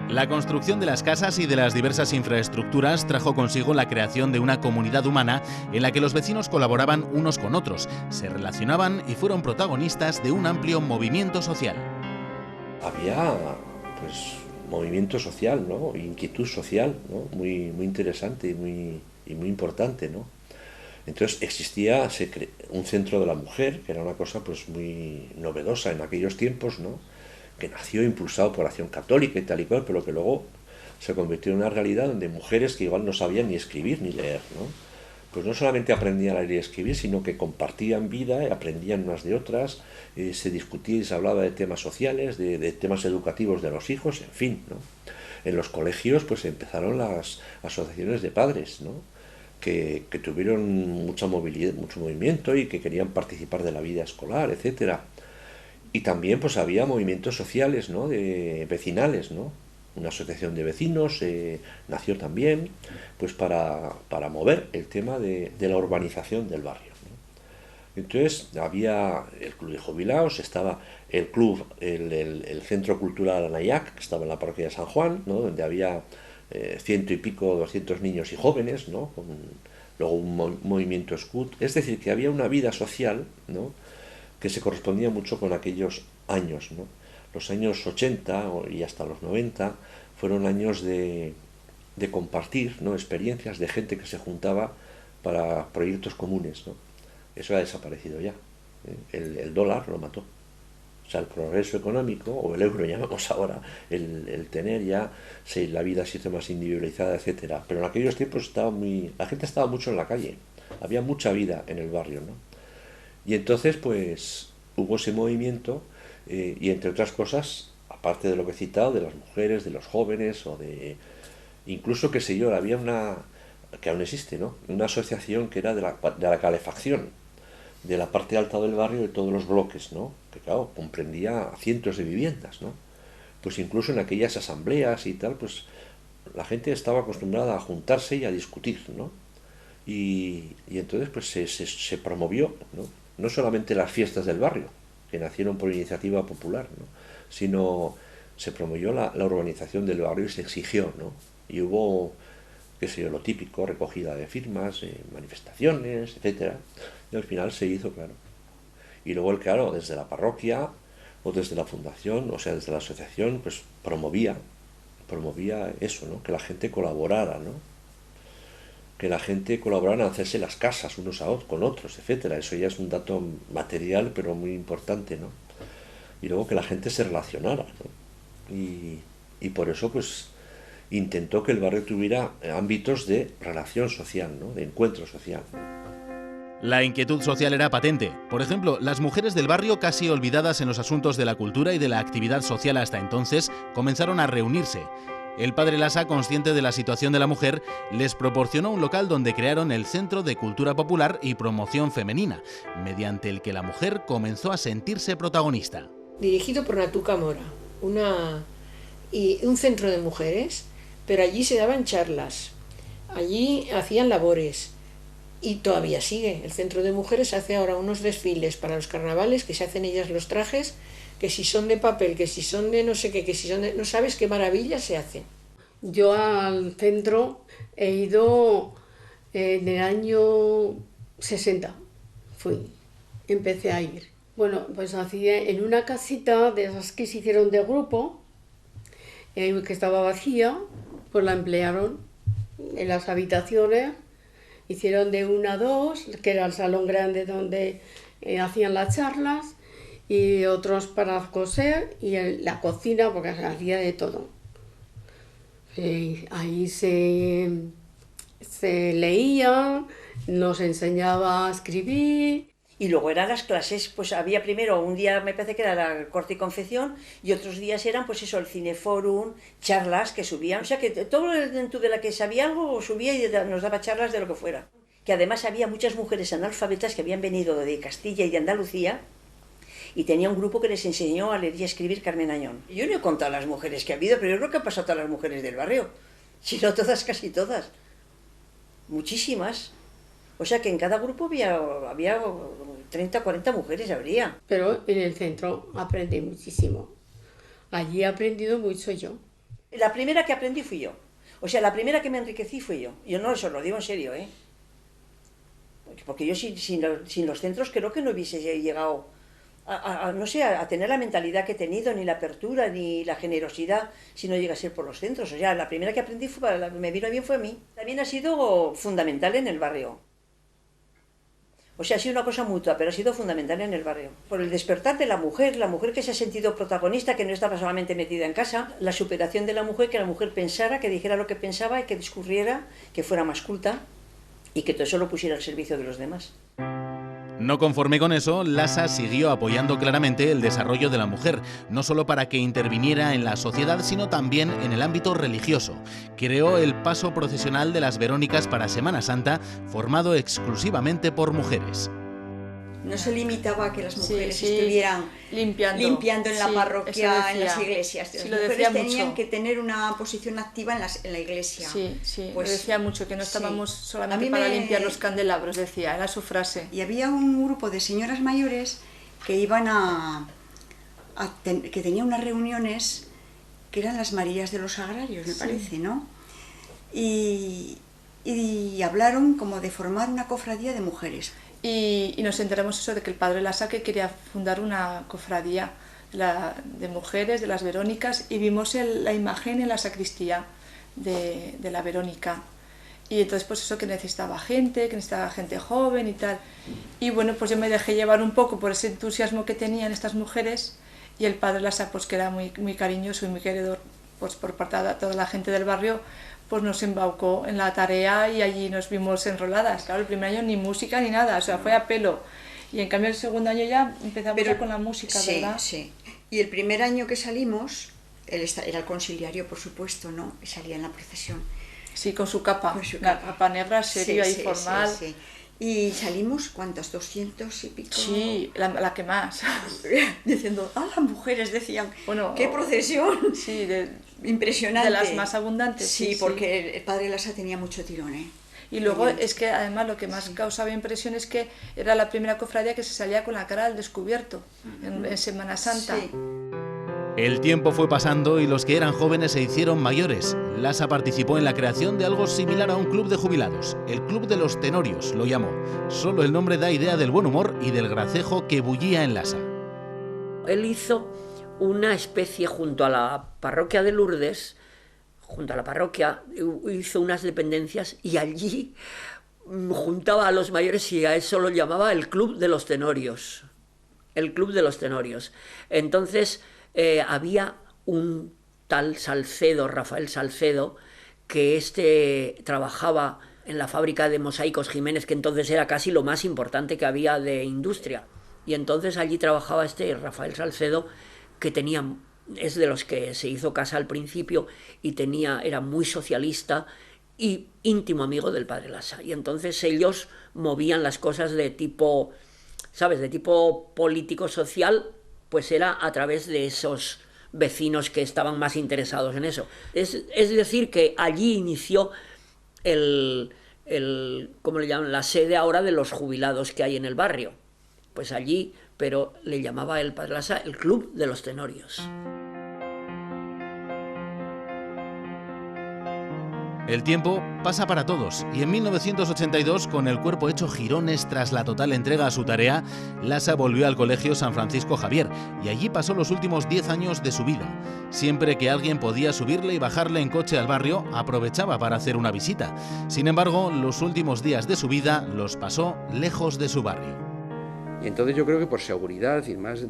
La construcción de las casas y de las diversas infraestructuras trajo consigo la creación de una comunidad humana en la que los vecinos colaboraban unos con otros, se relacionaban y fueron protagonistas de un amplio movimiento social. Había, pues, movimiento social, ¿no?, inquietud social, ¿no?, muy interesante y muy importante, ¿no? Entonces existía un centro de la mujer, que era una cosa pues muy novedosa en aquellos tiempos, ¿no?, que nació impulsado por Acción Católica y tal y cual, pero que luego se convirtió en una realidad donde mujeres que igual no sabían ni escribir ni leer, ¿no?, pues no solamente aprendían a leer y escribir, sino que compartían vida, aprendían unas de otras, se discutía y se hablaba de temas sociales, de temas educativos de los hijos, en fin, ¿no? En los colegios pues empezaron las asociaciones de padres, ¿no?, que tuvieron mucha movilidad, mucho movimiento y que querían participar de la vida escolar, etcétera. Y también pues había movimientos sociales, ¿no?, vecinales, ¿no?, una asociación de vecinos, nació también, pues para mover el tema de la urbanización del barrio, ¿no? Entonces había el club de jubilados, estaba el club, el Centro Cultural Anayac, que estaba en la parroquia de San Juan, ¿no? Donde había 100 y pico, 200 niños y jóvenes, ¿no? Luego un movimiento scout, es decir, que había una vida social, ¿no? Que se correspondía mucho con aquellos años, ¿no? Los años 80 y hasta los 90 fueron años de compartir, ¿no? Experiencias de gente que se juntaba para proyectos comunes, ¿no? Eso ha desaparecido ya, ¿eh? El dólar lo mató. O sea, el progreso económico, o el euro llamamos ahora, el tener ya, la vida se hizo más individualizada, etcétera. Pero en aquellos tiempos la gente estaba mucho en la calle, había mucha vida en el barrio, ¿no? Y entonces, pues, hubo ese movimiento, y entre otras cosas, aparte de lo que he citado, de las mujeres, de los jóvenes, o de... Incluso, qué sé yo, había que aún existe, ¿no? Una asociación que era de la calefacción, de la parte alta del barrio, de todos los bloques, ¿no? Que claro, comprendía cientos de viviendas, ¿no? Pues incluso en aquellas asambleas y tal, pues la gente estaba acostumbrada a juntarse y a discutir, ¿no? Y entonces pues se promovió, ¿no? No solamente las fiestas del barrio, que nacieron por iniciativa popular, ¿no? Sino se promovió la urbanización del barrio y se exigió, ¿no? Y hubo, qué sé yo, lo típico, recogida de firmas, manifestaciones, etcétera. Y al final se hizo, claro. Y luego, claro, desde la parroquia o desde la fundación, o sea, desde la asociación, pues promovía eso, ¿no? Que la gente colaborara, ¿no? Que la gente colaborara en hacerse las casas unos con otros, etcétera. Eso ya es un dato material, pero muy importante, ¿no? Y luego que la gente se relacionara, ¿no? Y por eso, pues, intentó que el barrio tuviera ámbitos de relación social, ¿no? De encuentro social, ¿no? La inquietud social era patente. Por ejemplo, las mujeres del barrio, casi olvidadas en los asuntos de la cultura y de la actividad social hasta entonces, comenzaron a reunirse. El padre Lasa, consciente de la situación de la mujer, les proporcionó un local donde crearon el Centro de Cultura Popular y Promoción Femenina, mediante el que la mujer comenzó a sentirse protagonista. Dirigido por Natuca Mora, un centro de mujeres, pero allí se daban charlas, allí hacían labores. Y todavía sigue. El centro de mujeres hace ahora unos desfiles para los carnavales, que se hacen ellas los trajes, que si son de papel, que si son de no sé qué, que si son de... No sabes qué maravillas se hacen. Yo al centro he ido en el año 60, empecé a ir. Bueno, pues hacía en una casita de esas que se hicieron de grupo, que estaba vacía, pues la emplearon en las habitaciones. Hicieron de 1 a 2, que era el salón grande donde hacían las charlas, y otros para coser, y la cocina, porque se hacía de todo. Ahí se leía, nos enseñaba a escribir. Y luego eran las clases, pues había primero, un día me parece que era la corte y confección, y otros días eran pues eso, el cineforum, charlas que subían, o sea que todo dentro de la que sabía algo subía y nos daba charlas de lo que fuera. Que además había muchas mujeres analfabetas que habían venido de Castilla y de Andalucía, y tenía un grupo que les enseñó a leer y a escribir Carmen Añón. Yo no he contado las mujeres que ha habido, pero yo creo que han pasado todas las mujeres del barrio, si no todas, casi todas, muchísimas. O sea que en cada grupo había 30 o 40 mujeres, habría. Pero en el centro aprendí muchísimo. Allí he aprendido mucho yo. La primera que aprendí fui yo. O sea, la primera que me enriquecí fui yo. Yo no, eso lo digo en serio, ¿eh? Porque yo sin los centros creo que no hubiese llegado no sé, a tener la mentalidad que he tenido, ni la apertura, ni la generosidad, si no llega a ser por los centros. O sea, la primera que aprendí, me vino bien, fue a mí. También ha sido fundamental en el barrio. O sea, ha sido una cosa mutua, pero ha sido fundamental en el barrio. Por el despertar de la mujer que se ha sentido protagonista, que no estaba solamente metida en casa, la superación de la mujer, que la mujer pensara, que dijera lo que pensaba y que discurriera, que fuera más culta y que todo eso lo pusiera al servicio de los demás. No conforme con eso, Lasa siguió apoyando claramente el desarrollo de la mujer, no solo para que interviniera en la sociedad, sino también en el ámbito religioso. Creó el paso procesional de las Verónicas para Semana Santa, formado exclusivamente por mujeres. No se limitaba a que las mujeres estuvieran limpiando en la parroquia, en las iglesias. Las mujeres tenían que tener una posición activa en la iglesia. Sí, pues, lo decía mucho, que no estábamos solamente para limpiar los candelabros, decía, era su frase. Y había un grupo de señoras mayores que iban que tenían unas reuniones que eran las Marías de los Agrarios, me parece, ¿no? Y hablaron como de formar una cofradía de mujeres. Y nos enteramos eso de que el padre Lasaque quería fundar una cofradía de mujeres, de las Verónicas, y vimos la imagen en la sacristía de la Verónica. Y entonces pues eso, que necesitaba gente joven y tal. Y bueno, pues yo me dejé llevar un poco por ese entusiasmo que tenían estas mujeres, y el padre Lasaque, pues que era muy, muy cariñoso y muy queridor, pues por parte de toda la gente del barrio, pues nos embaucó en la tarea y allí nos vimos enroladas. Claro, el primer año ni música ni nada, o sea, fue a pelo. Y en cambio el segundo año ya empezamos con la música, ¿verdad? Sí. Y el primer año que salimos, él era el conciliario, por supuesto, ¿no? Y salía en la procesión. Sí, con su capa, la capa negra, seria y formal. Sí. Y salimos, ¿cuántas? 200 y pico. Sí, la que más. Diciendo, las mujeres decían, bueno, ¡qué procesión! Sí, impresionante. De las más abundantes. Sí, porque el padre Lasa tenía mucho tirón, ¿eh? Y luego es que además lo que más causaba impresión es que era la primera cofradía que se salía con la cara al descubierto en Semana Santa. Sí. El tiempo fue pasando y los que eran jóvenes se hicieron mayores. Lasa participó en la creación de algo similar a un club de jubilados. El Club de los Tenorios lo llamó. Solo el nombre da idea del buen humor y del gracejo que bullía en Lasa. Él hizo una especie junto a la parroquia de Lourdes, hizo unas dependencias y allí juntaba a los mayores y a eso lo llamaba el Club de los Tenorios. El Club de los Tenorios. Entonces había un tal Salcedo, Rafael Salcedo, que trabajaba en la fábrica de mosaicos Jiménez, que entonces era casi lo más importante que había de industria. Y entonces allí trabajaba Rafael Salcedo, que es de los que se hizo casa al principio y era muy socialista y íntimo amigo del padre Lasa. Y entonces ellos movían las cosas de tipo, ¿sabes?, de tipo político-social, pues era a través de esos vecinos que estaban más interesados en eso. Es decir, que allí inició ¿cómo le llaman?, la sede ahora de los jubilados que hay en el barrio. Pues allí, pero le llamaba el padre Lasa el Club de los Tenorios. El tiempo pasa para todos y en 1982, con el cuerpo hecho jirones tras la total entrega a su tarea, Lasa volvió al Colegio San Francisco Javier y allí pasó los últimos 10 años de su vida. Siempre que alguien podía subirle y bajarle en coche al barrio, aprovechaba para hacer una visita. Sin embargo, los últimos días de su vida los pasó lejos de su barrio. Y entonces yo creo que por seguridad y más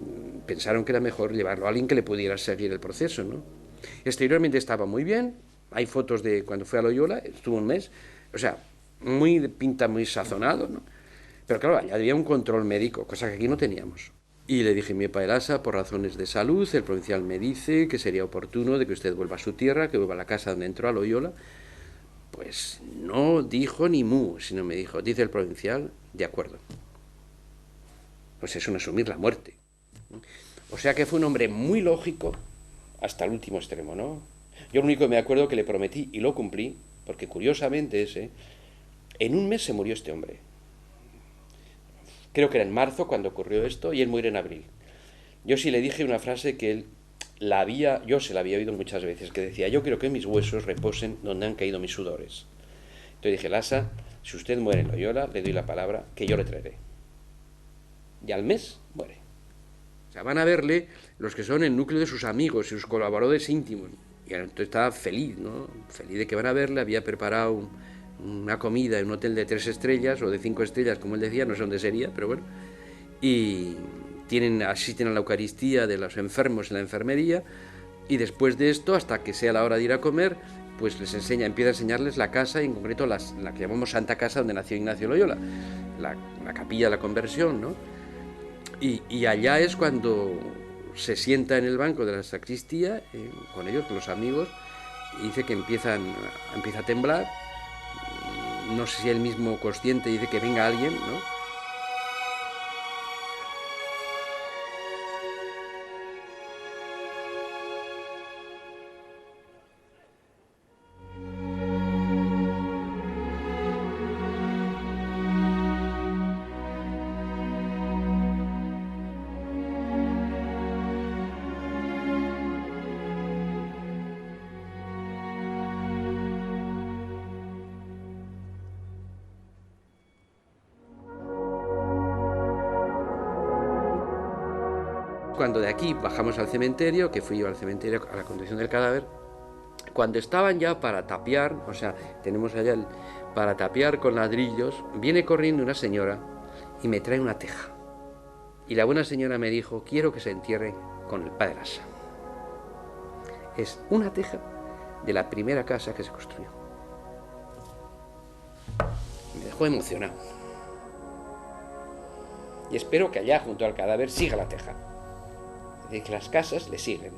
pensaron que era mejor llevarlo a alguien que le pudiera seguir el proceso, ¿no? Exteriormente estaba muy bien. Hay fotos de cuando fue a Loyola, estuvo un mes, o sea, pinta muy sazonado, ¿no? Pero claro, había un control médico, cosa que aquí no teníamos. Y le dije, mi padre Lasa, por razones de salud, el provincial me dice que sería oportuno de que usted vuelva a su tierra, que vuelva a la casa donde entró a Loyola. Pues no dijo ni mu, sino me dijo, dice el provincial, de acuerdo. Pues es un asumir la muerte. O sea que fue un hombre muy lógico hasta el último extremo, ¿no? Yo lo único que me acuerdo que le prometí y lo cumplí, porque curiosamente en un mes se murió este hombre. Creo que era en marzo cuando ocurrió esto y él murió en abril. Yo sí le dije una frase que yo se la había oído muchas veces, que decía, yo quiero que mis huesos reposen donde han caído mis sudores. Entonces dije, Lasa, si usted muere en Loyola, le doy la palabra que yo le traeré. Y al mes muere. O sea, van a verle los que son el núcleo de sus amigos y sus colaboradores íntimos. Y entonces estaba feliz, ¿no? Feliz de que van a verle, había preparado una comida en un hotel de 3 estrellas o de 5 estrellas, como él decía, no sé dónde sería, pero bueno. Y asisten a la Eucaristía de los enfermos en la enfermería, y después de esto, hasta que sea la hora de ir a comer, pues empieza a enseñarles la casa, y en concreto la que llamamos Santa Casa, donde nació Ignacio Loyola, la capilla de la conversión, ¿no? Y allá es cuando se sienta en el banco de la sacristía, con ellos, con los amigos, y dice que empieza a temblar. No sé si él mismo consciente dice que venga alguien, ¿no? cuando de aquí bajamos al cementerio, que fui yo al cementerio a la conducción del cadáver, cuando estaban ya para tapiar, o sea, tenemos allá para tapiar con ladrillos, viene corriendo una señora y me trae una teja. Y la buena señora me dijo, quiero que se entierre con el padre Lasa. Es una teja de la primera casa que se construyó. Me dejó emocionado. Y espero que allá, junto al cadáver, siga la teja. Es decir, que las casas le siguen.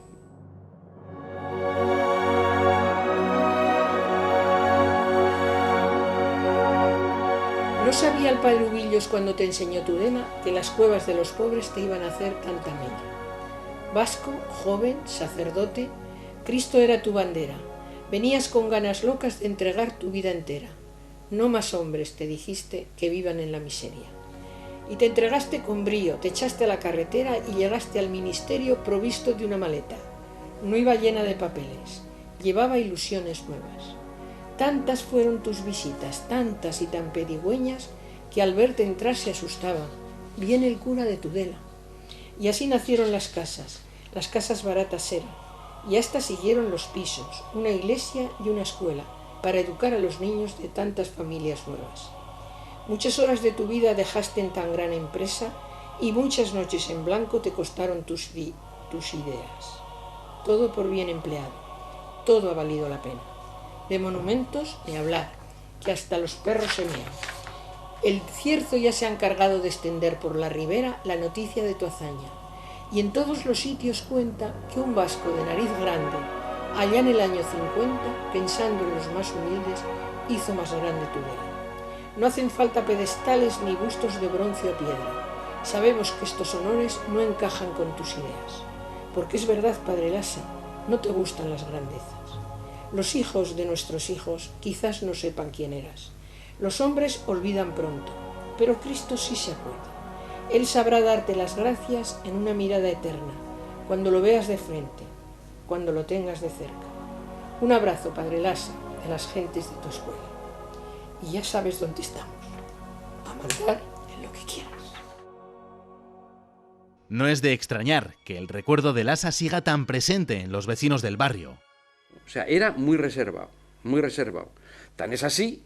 No sabía el padre Ubillos cuando te enseñó Tudela que las cuevas de los pobres te iban a hacer tanta mella. Vasco, joven, sacerdote, Cristo era tu bandera. Venías con ganas locas de entregar tu vida entera. No más hombres, te dijiste, que vivan en la miseria. Y te entregaste con brío, te echaste a la carretera y llegaste al ministerio provisto de una maleta. No iba llena de papeles, llevaba ilusiones nuevas. Tantas fueron tus visitas, tantas y tan pedigüeñas, que al verte entrar se asustaba. Viene el cura de Tudela. Y así nacieron las casas baratas eran, y hasta siguieron los pisos, una iglesia y una escuela, para educar a los niños de tantas familias nuevas. Muchas horas de tu vida dejaste en tan gran empresa, y muchas noches en blanco te costaron tus ideas. Todo por bien empleado, todo ha valido la pena. De monumentos ni hablar, que hasta los perros se mean. El cierzo ya se ha encargado de extender por la ribera la noticia de tu hazaña, y en todos los sitios cuenta que un vasco de nariz grande, allá en el año 50, pensando en los más humildes, hizo más grande Tudela. No hacen falta pedestales ni bustos de bronce o piedra. Sabemos que estos honores no encajan con tus ideas, porque es verdad, padre Lasa, no te gustan las grandezas. Los hijos de nuestros hijos quizás no sepan quién eras. Los hombres olvidan pronto, pero Cristo sí se acuerda. Él sabrá darte las gracias en una mirada eterna, cuando lo veas de frente, cuando lo tengas de cerca. Un abrazo, padre Lasa, de las gentes de tu escuela. Y ya sabes dónde estamos. A mandar en lo que quieras. No es de extrañar que el recuerdo de Lasa siga tan presente en los vecinos del barrio. O sea, era muy reservado, muy reservado. Tan es así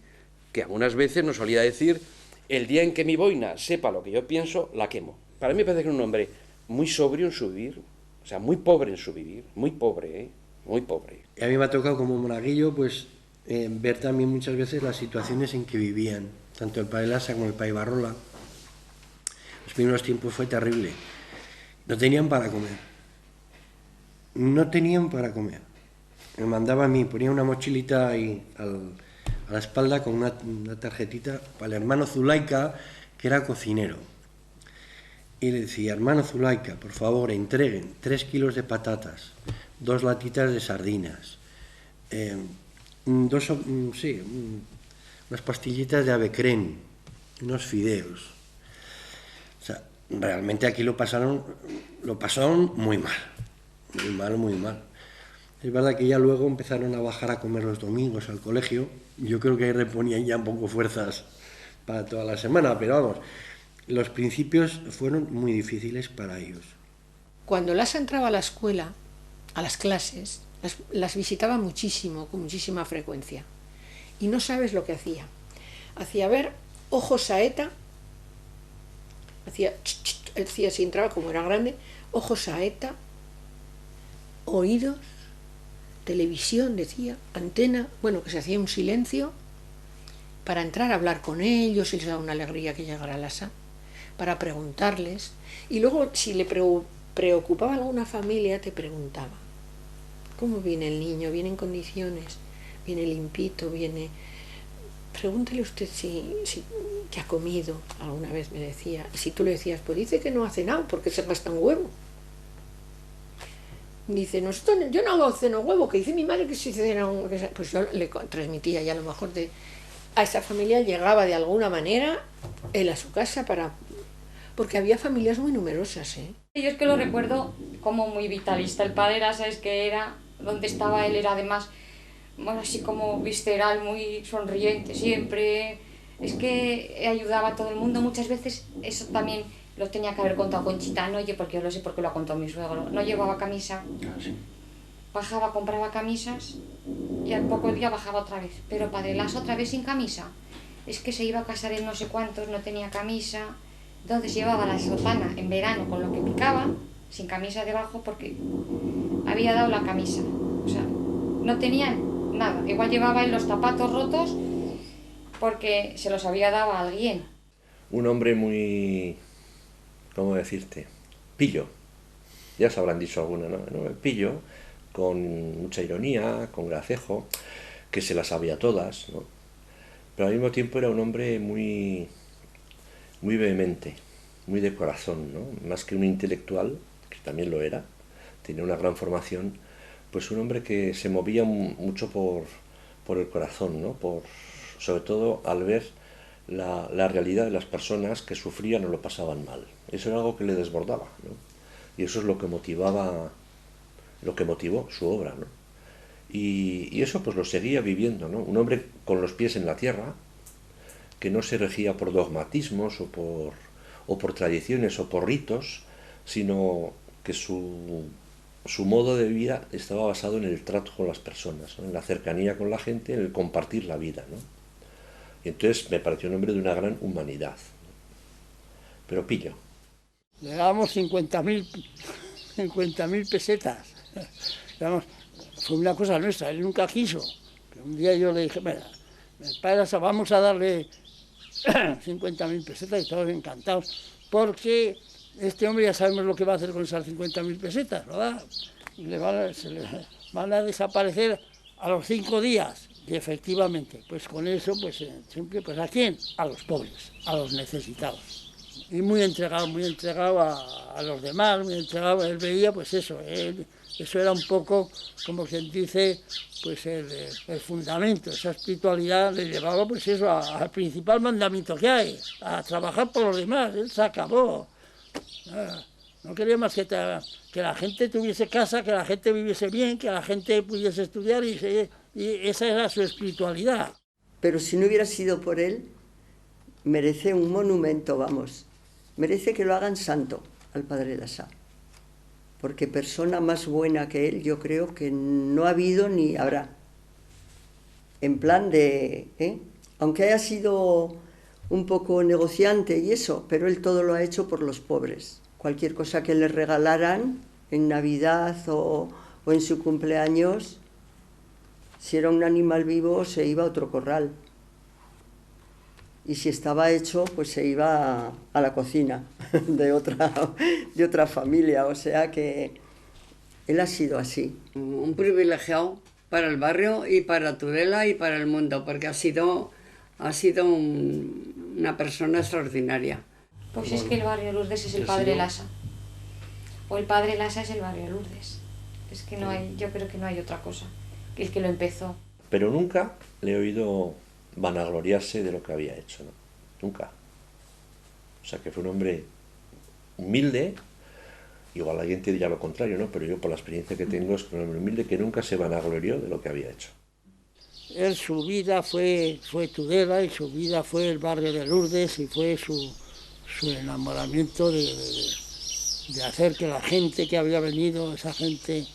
que algunas veces nos solía decir, el día en que mi boina sepa lo que yo pienso, la quemo. Para mí me parece que era un hombre muy sobrio en su vivir, o sea, muy pobre en su vivir, muy pobre, muy pobre. Y a mí me ha tocado como monaguillo, pues, ver también muchas veces las situaciones en que vivían, tanto el padre Lasa como el padre Barrola. Los primeros tiempos fue terrible. No tenían para comer. No tenían para comer. Me mandaba a mí, ponía una mochilita ahí a la espalda con una tarjetita para el hermano Zulaika, que era cocinero. Y le decía, hermano Zulaika, por favor, entreguen 3 kilos de patatas, 2 latitas de sardinas, unas pastillitas de avecren, unos fideos. O sea, realmente aquí lo pasaron muy mal, muy mal, muy mal. Es verdad que ya luego empezaron a bajar a comer los domingos al colegio. Yo creo que ahí reponían ya un poco fuerzas para toda la semana, pero vamos, los principios fueron muy difíciles para ellos. Cuando Lasa entraba a la escuela, a las clases, las visitaba muchísimo, con muchísima frecuencia. Y no sabes lo que hacía. Hacía ver ojos saeta, decía si entraba como era grande, ojos saeta, oídos, televisión, decía, antena, bueno, que se hacía un silencio para entrar a hablar con ellos, y les daba una alegría que llegara a Lasa, para preguntarles, y luego si le preocupaba alguna familia te preguntaba, ¿cómo viene el niño? ¿Viene en condiciones? ¿Viene limpito? ¿Viene...? Pregúntele usted si que ha comido, alguna vez me decía, y si tú le decías, pues dice que no ha cenado porque se gasta un huevo. Dice, yo no ceno huevo, que dice mi madre que si cena un... Pues yo le transmitía, y a lo mejor a esa familia llegaba de alguna manera él a su casa porque había familias muy numerosas, ¿eh? Yo es que lo recuerdo como muy vitalista. El padre Lasa, es que era, donde estaba él, era además, bueno, así como visceral, muy sonriente siempre. Es que ayudaba a todo el mundo. Muchas veces eso también Lo tenía que haber contado Conchita, no, oye, porque yo lo sé porque lo ha contado mi suegro. No llevaba camisa. Bajaba, compraba camisas y al poco día bajaba otra vez. Pero Padre Lasa otra vez sin camisa. Es que se iba a casar en no sé cuántos, no tenía camisa. Entonces llevaba la sotana en verano con lo que picaba, sin camisa debajo, porque había dado la camisa. O sea, no tenía nada. Igual llevaba en los zapatos rotos porque se los había dado a alguien. Un hombre muy, ¿cómo decirte? Pillo. Ya os habrán dicho alguna, ¿no? Pillo, con mucha ironía, con gracejo, que se las sabía todas, ¿no? Pero al mismo tiempo era un hombre muy vehemente, muy de corazón, ¿no? Más que un intelectual, que también lo era, tenía una gran formación, pues un hombre que se movía mucho por el corazón, ¿no? Sobre todo al ver la realidad de las personas que sufrían o lo pasaban mal. Eso era algo que le desbordaba, ¿no? Y eso es lo que motivó su obra, ¿no? Y eso pues lo seguía viviendo, ¿no? Un hombre con los pies en la tierra, que no se regía por dogmatismos o por tradiciones o por ritos, sino que su modo de vida estaba basado en el trato con las personas, ¿no? En la cercanía con la gente, en el compartir la vida, ¿no? Y entonces me pareció un hombre de una gran humanidad, ¿no? Pero pillo. Le dábamos 50.000 pesetas. Digamos, fue una cosa nuestra, él nunca quiso. Pero un día yo le dije, mira, padre, vamos a darle 50.000 pesetas y todos encantados, porque este hombre ya sabemos lo que va a hacer con esas 50.000 pesetas, ¿verdad? Se le van a desaparecer a los 5 días. Y efectivamente, pues con eso, pues siempre, pues ¿a quién? A los pobres, a los necesitados. Y muy entregado a los demás, muy entregado, él veía, pues eso era un poco, como quien dice, pues el fundamento, esa espiritualidad le llevaba, pues eso, al principal mandamiento que hay, a trabajar por los demás, él se acabó. No quería más que la gente tuviese casa, que la gente viviese bien, que la gente pudiese estudiar y esa era su espiritualidad. Pero si no hubiera sido por él, merece un monumento, vamos. Merece que lo hagan santo al Padre Lasa. Porque persona más buena que él yo creo que no ha habido ni habrá. En plan de... Aunque haya sido un poco negociante y eso, pero él todo lo ha hecho por los pobres. Cualquier cosa que le regalaran en Navidad o en su cumpleaños, si era un animal vivo se iba a otro corral. Y si estaba hecho, pues se iba a la cocina de otra familia. O sea que él ha sido así. Un privilegiado para el barrio y para Tudela y para el mundo, porque ha sido una persona extraordinaria. Pues es que el barrio Lourdes es el Padre Lasa. O el Padre Lasa es el barrio Lourdes. Es que no hay, yo creo que no hay otra cosa que el que lo empezó. Pero nunca le he oído vanagloriarse de lo que había hecho, ¿no? Nunca. O sea que fue un hombre humilde, igual alguien te dirá lo contrario, ¿no? Pero yo por la experiencia que tengo es un hombre humilde que nunca se vanaglorió de lo que había hecho. Él, su vida fue Tudela y su vida fue el barrio de Lourdes y fue su enamoramiento de hacer que la gente que había venido, esa gente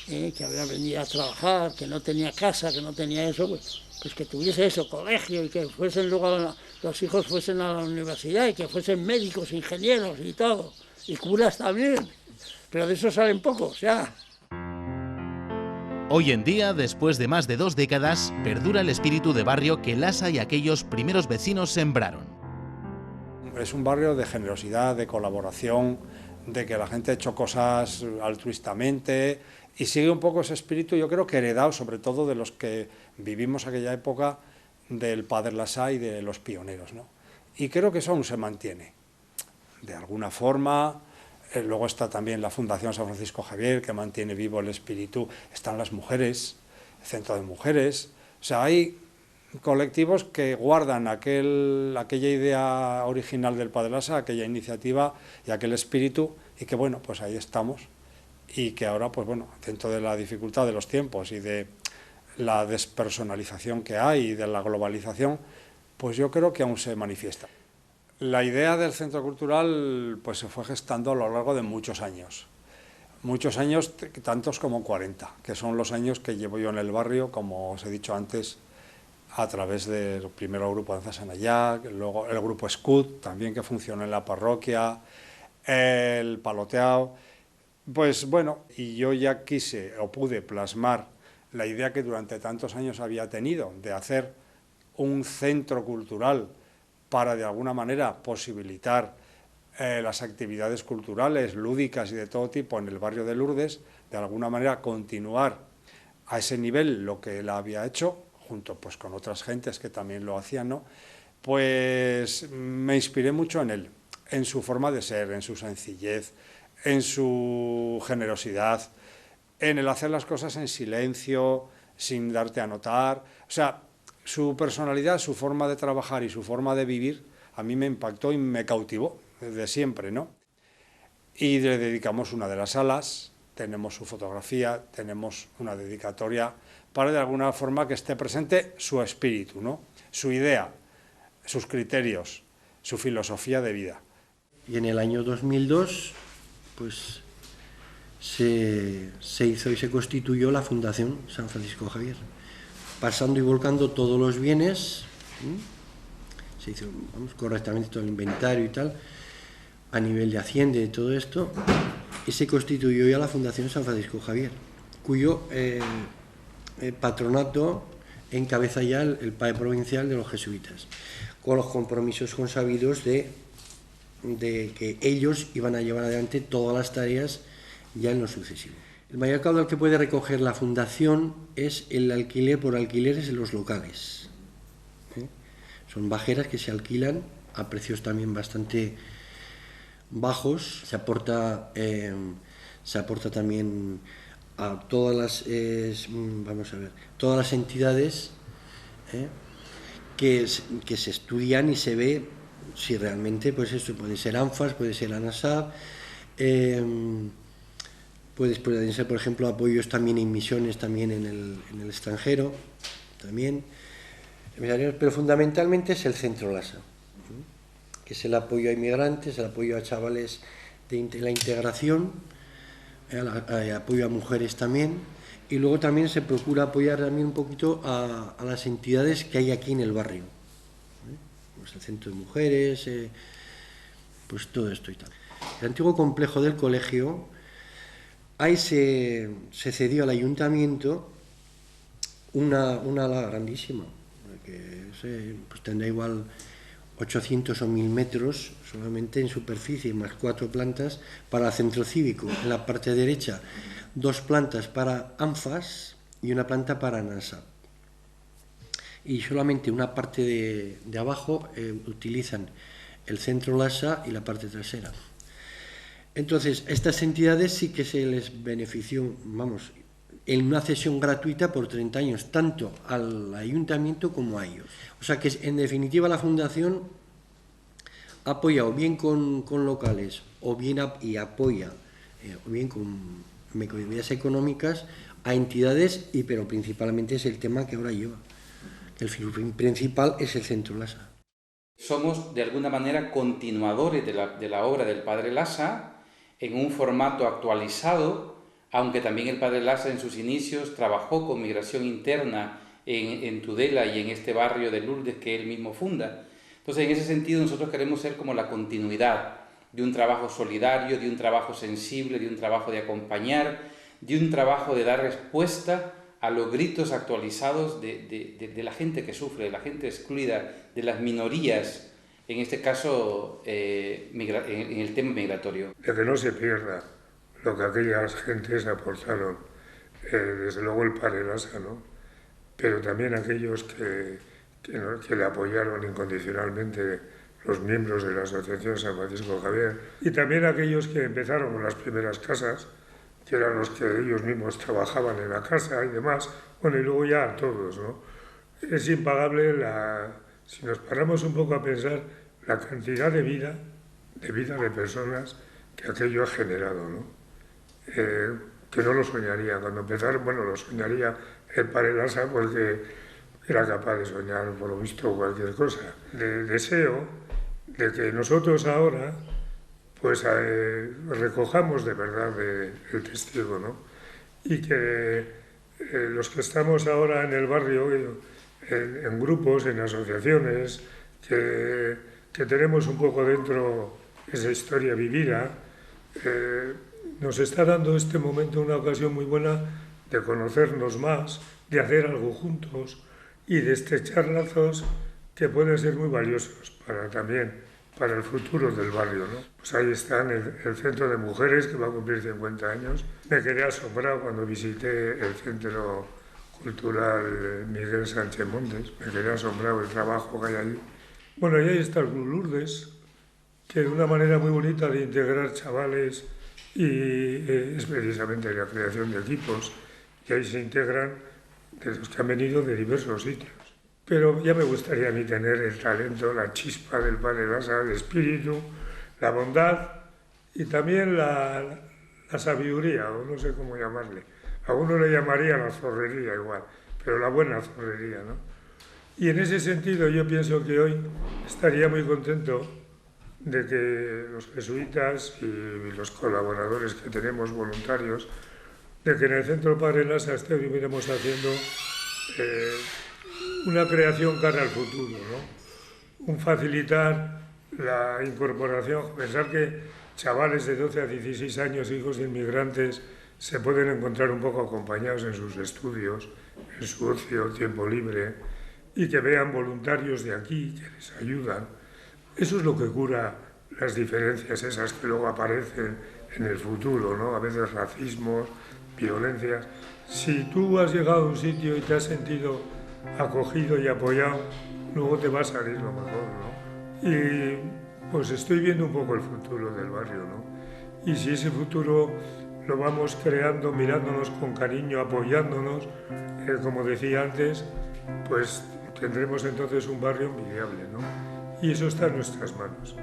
que había venido a trabajar, que no tenía casa, que no tenía eso, pues que tuviese eso, colegio, y que fuesen luego los hijos fuesen a la universidad y que fuesen médicos, ingenieros y todo, y curas también, pero de eso salen pocos, ya. Hoy en día, después de más de 2 décadas, perdura el espíritu de barrio que Lasa y aquellos primeros vecinos sembraron. Es un barrio de generosidad, de colaboración, de que la gente ha hecho cosas altruistamente y sigue un poco ese espíritu, yo creo que heredado sobre todo de los que vivimos aquella época del Padre Lasa y de los pioneros, ¿no? Y creo que eso aún se mantiene, de alguna forma. Luego está también la Fundación San Francisco Javier, que mantiene vivo el espíritu. Están las mujeres, el Centro de Mujeres. O sea, hay colectivos que guardan aquella idea original del Padre Lasa, aquella iniciativa y aquel espíritu, y que bueno, pues ahí estamos. Y que ahora, pues bueno, dentro de la dificultad de los tiempos y de la despersonalización que hay y de la globalización, pues yo creo que aún se manifiesta. La idea del centro cultural pues se fue gestando a lo largo de muchos años, tantos como 40, que son los años que llevo yo en el barrio, como os he dicho antes, a través del primero grupo Danza Sanayá, luego el grupo Escut, también que funciona en la parroquia, el paloteado. Pues bueno, y yo ya quise o pude plasmar la idea que durante tantos años había tenido de hacer un centro cultural para de alguna manera posibilitar las actividades culturales, lúdicas y de todo tipo en el barrio de Lourdes, de alguna manera continuar a ese nivel lo que él había hecho, junto pues con otras gentes que también lo hacían, ¿no? Pues me inspiré mucho en él, en su forma de ser, en su sencillez, en su generosidad, en el hacer las cosas en silencio, sin darte a notar. O sea, su personalidad, su forma de trabajar y su forma de vivir a mí me impactó y me cautivó desde siempre, ¿no? Y le dedicamos una de las salas, tenemos su fotografía, tenemos una dedicatoria para de alguna forma que esté presente su espíritu, ¿no? Su idea, sus criterios, su filosofía de vida. Y en el año 2002, pues se hizo y se constituyó la Fundación San Francisco Javier, pasando y volcando todos los bienes, se hizo correctamente todo el inventario y tal, a nivel de Hacienda y todo esto, y se constituyó ya la Fundación San Francisco Javier, cuyo patronato encabeza ya el padre provincial de los jesuitas, con los compromisos consabidos de que ellos iban a llevar adelante todas las tareas ya en lo sucesivo. El mayor caudal que puede recoger la fundación es el alquiler por alquileres en los locales. Son bajeras que se alquilan a precios también bastante bajos. Se aporta también a todas las entidades que se estudian y se ve si realmente, pues esto puede ser ANFAS, puede ser ANASAP, pueden ser, por ejemplo, apoyos también en misiones también en el extranjero, también, pero fundamentalmente es el Centro LASA, que es el apoyo a inmigrantes, el apoyo a chavales de la integración, el apoyo a mujeres también, y luego también se procura apoyar también un poquito a las entidades que hay aquí en el barrio, pues el centro de mujeres, pues todo esto y tal. El antiguo complejo del colegio, ahí se cedió al ayuntamiento una ala grandísima, que pues tendrá igual 800 o 1000 metros solamente en superficie, más 4 plantas para el centro cívico. En la parte derecha, 2 plantas para ANFAS y una planta para NASA. Y solamente una parte de abajo utilizan el centro LASA y la parte trasera. Entonces, estas entidades sí que se les benefició, vamos, en una cesión gratuita por 30 años, tanto al ayuntamiento como a ellos. O sea que, en definitiva, la Fundación ha apoyado bien con locales o bien apoya o bien con medidas económicas a entidades, pero principalmente es el tema que ahora lleva. El fin principal es el Centro LASA. Somos, de alguna manera, continuadores de la obra del Padre Lasa en un formato actualizado, aunque también el Padre Lasa en sus inicios trabajó con migración interna en Tudela y en este barrio de Lourdes que él mismo funda. Entonces, en ese sentido, nosotros queremos ser como la continuidad de un trabajo solidario, de un trabajo sensible, de un trabajo de acompañar, de un trabajo de dar respuesta a los gritos actualizados de la gente que sufre, de la gente excluida, de las minorías, en este caso en el tema migratorio. De que no se pierda lo que aquellas gentes aportaron, desde luego el Padre Lasa, ¿no? Pero también aquellos que le apoyaron incondicionalmente, los miembros de la Asociación San Francisco Javier, y también aquellos que empezaron con las primeras casas, que eran los que ellos mismos trabajaban en la casa y demás, bueno, y luego ya a todos, ¿no? Es impagable, si nos paramos un poco a pensar, la cantidad de vida de personas que aquello ha generado, ¿no? Que no lo soñaría. Cuando empezaron, bueno, lo soñaría el Padre Lasa porque era capaz de soñar, por lo visto, cualquier cosa. Deseo de que nosotros ahora pues recojamos de verdad el testigo, ¿no? Y que los que estamos ahora en el barrio, en grupos, en asociaciones, que tenemos un poco dentro esa historia vivida, nos está dando este momento una ocasión muy buena de conocernos más, de hacer algo juntos y de estrechar lazos que pueden ser muy valiosos para el futuro del barrio, ¿no? Pues ahí está el Centro de Mujeres, que va a cumplir 50 años. Me quedé asombrado cuando visité el Centro Cultural Miguel Sánchez Montes. Me quedé asombrado el trabajo que hay allí. Bueno, y ahí está el Club Lourdes, que de una manera muy bonita de integrar chavales y es precisamente la creación de equipos, y ahí se integran de los que han venido de diversos sitios. Pero ya me gustaría a mí tener el talento, la chispa del Padre Lassa, el espíritu, la bondad y también la sabiduría, o no sé cómo llamarle. A uno le llamaría la zorrería igual, pero la buena zorrería, ¿no? Y en ese sentido yo pienso que hoy estaría muy contento de que los jesuitas y los colaboradores que tenemos voluntarios, de que en el Centro Padre Lassa estuviéramos haciendo una creación cara al futuro, ¿no? Un facilitar la incorporación, pensar que chavales de 12 a 16 años, hijos de inmigrantes, se pueden encontrar un poco acompañados en sus estudios, en su ocio, tiempo libre, y que vean voluntarios de aquí que les ayudan. Eso es lo que cura las diferencias esas que luego aparecen en el futuro, ¿no? A veces racismos, violencias. Si tú has llegado a un sitio y te has sentido acogido y apoyado, luego te va a salir lo mejor, ¿no? Y pues estoy viendo un poco el futuro del barrio, ¿no? Y si ese futuro lo vamos creando, mirándonos con cariño, apoyándonos, como decía antes, pues tendremos entonces un barrio envidiable, ¿no? Y eso está en nuestras manos.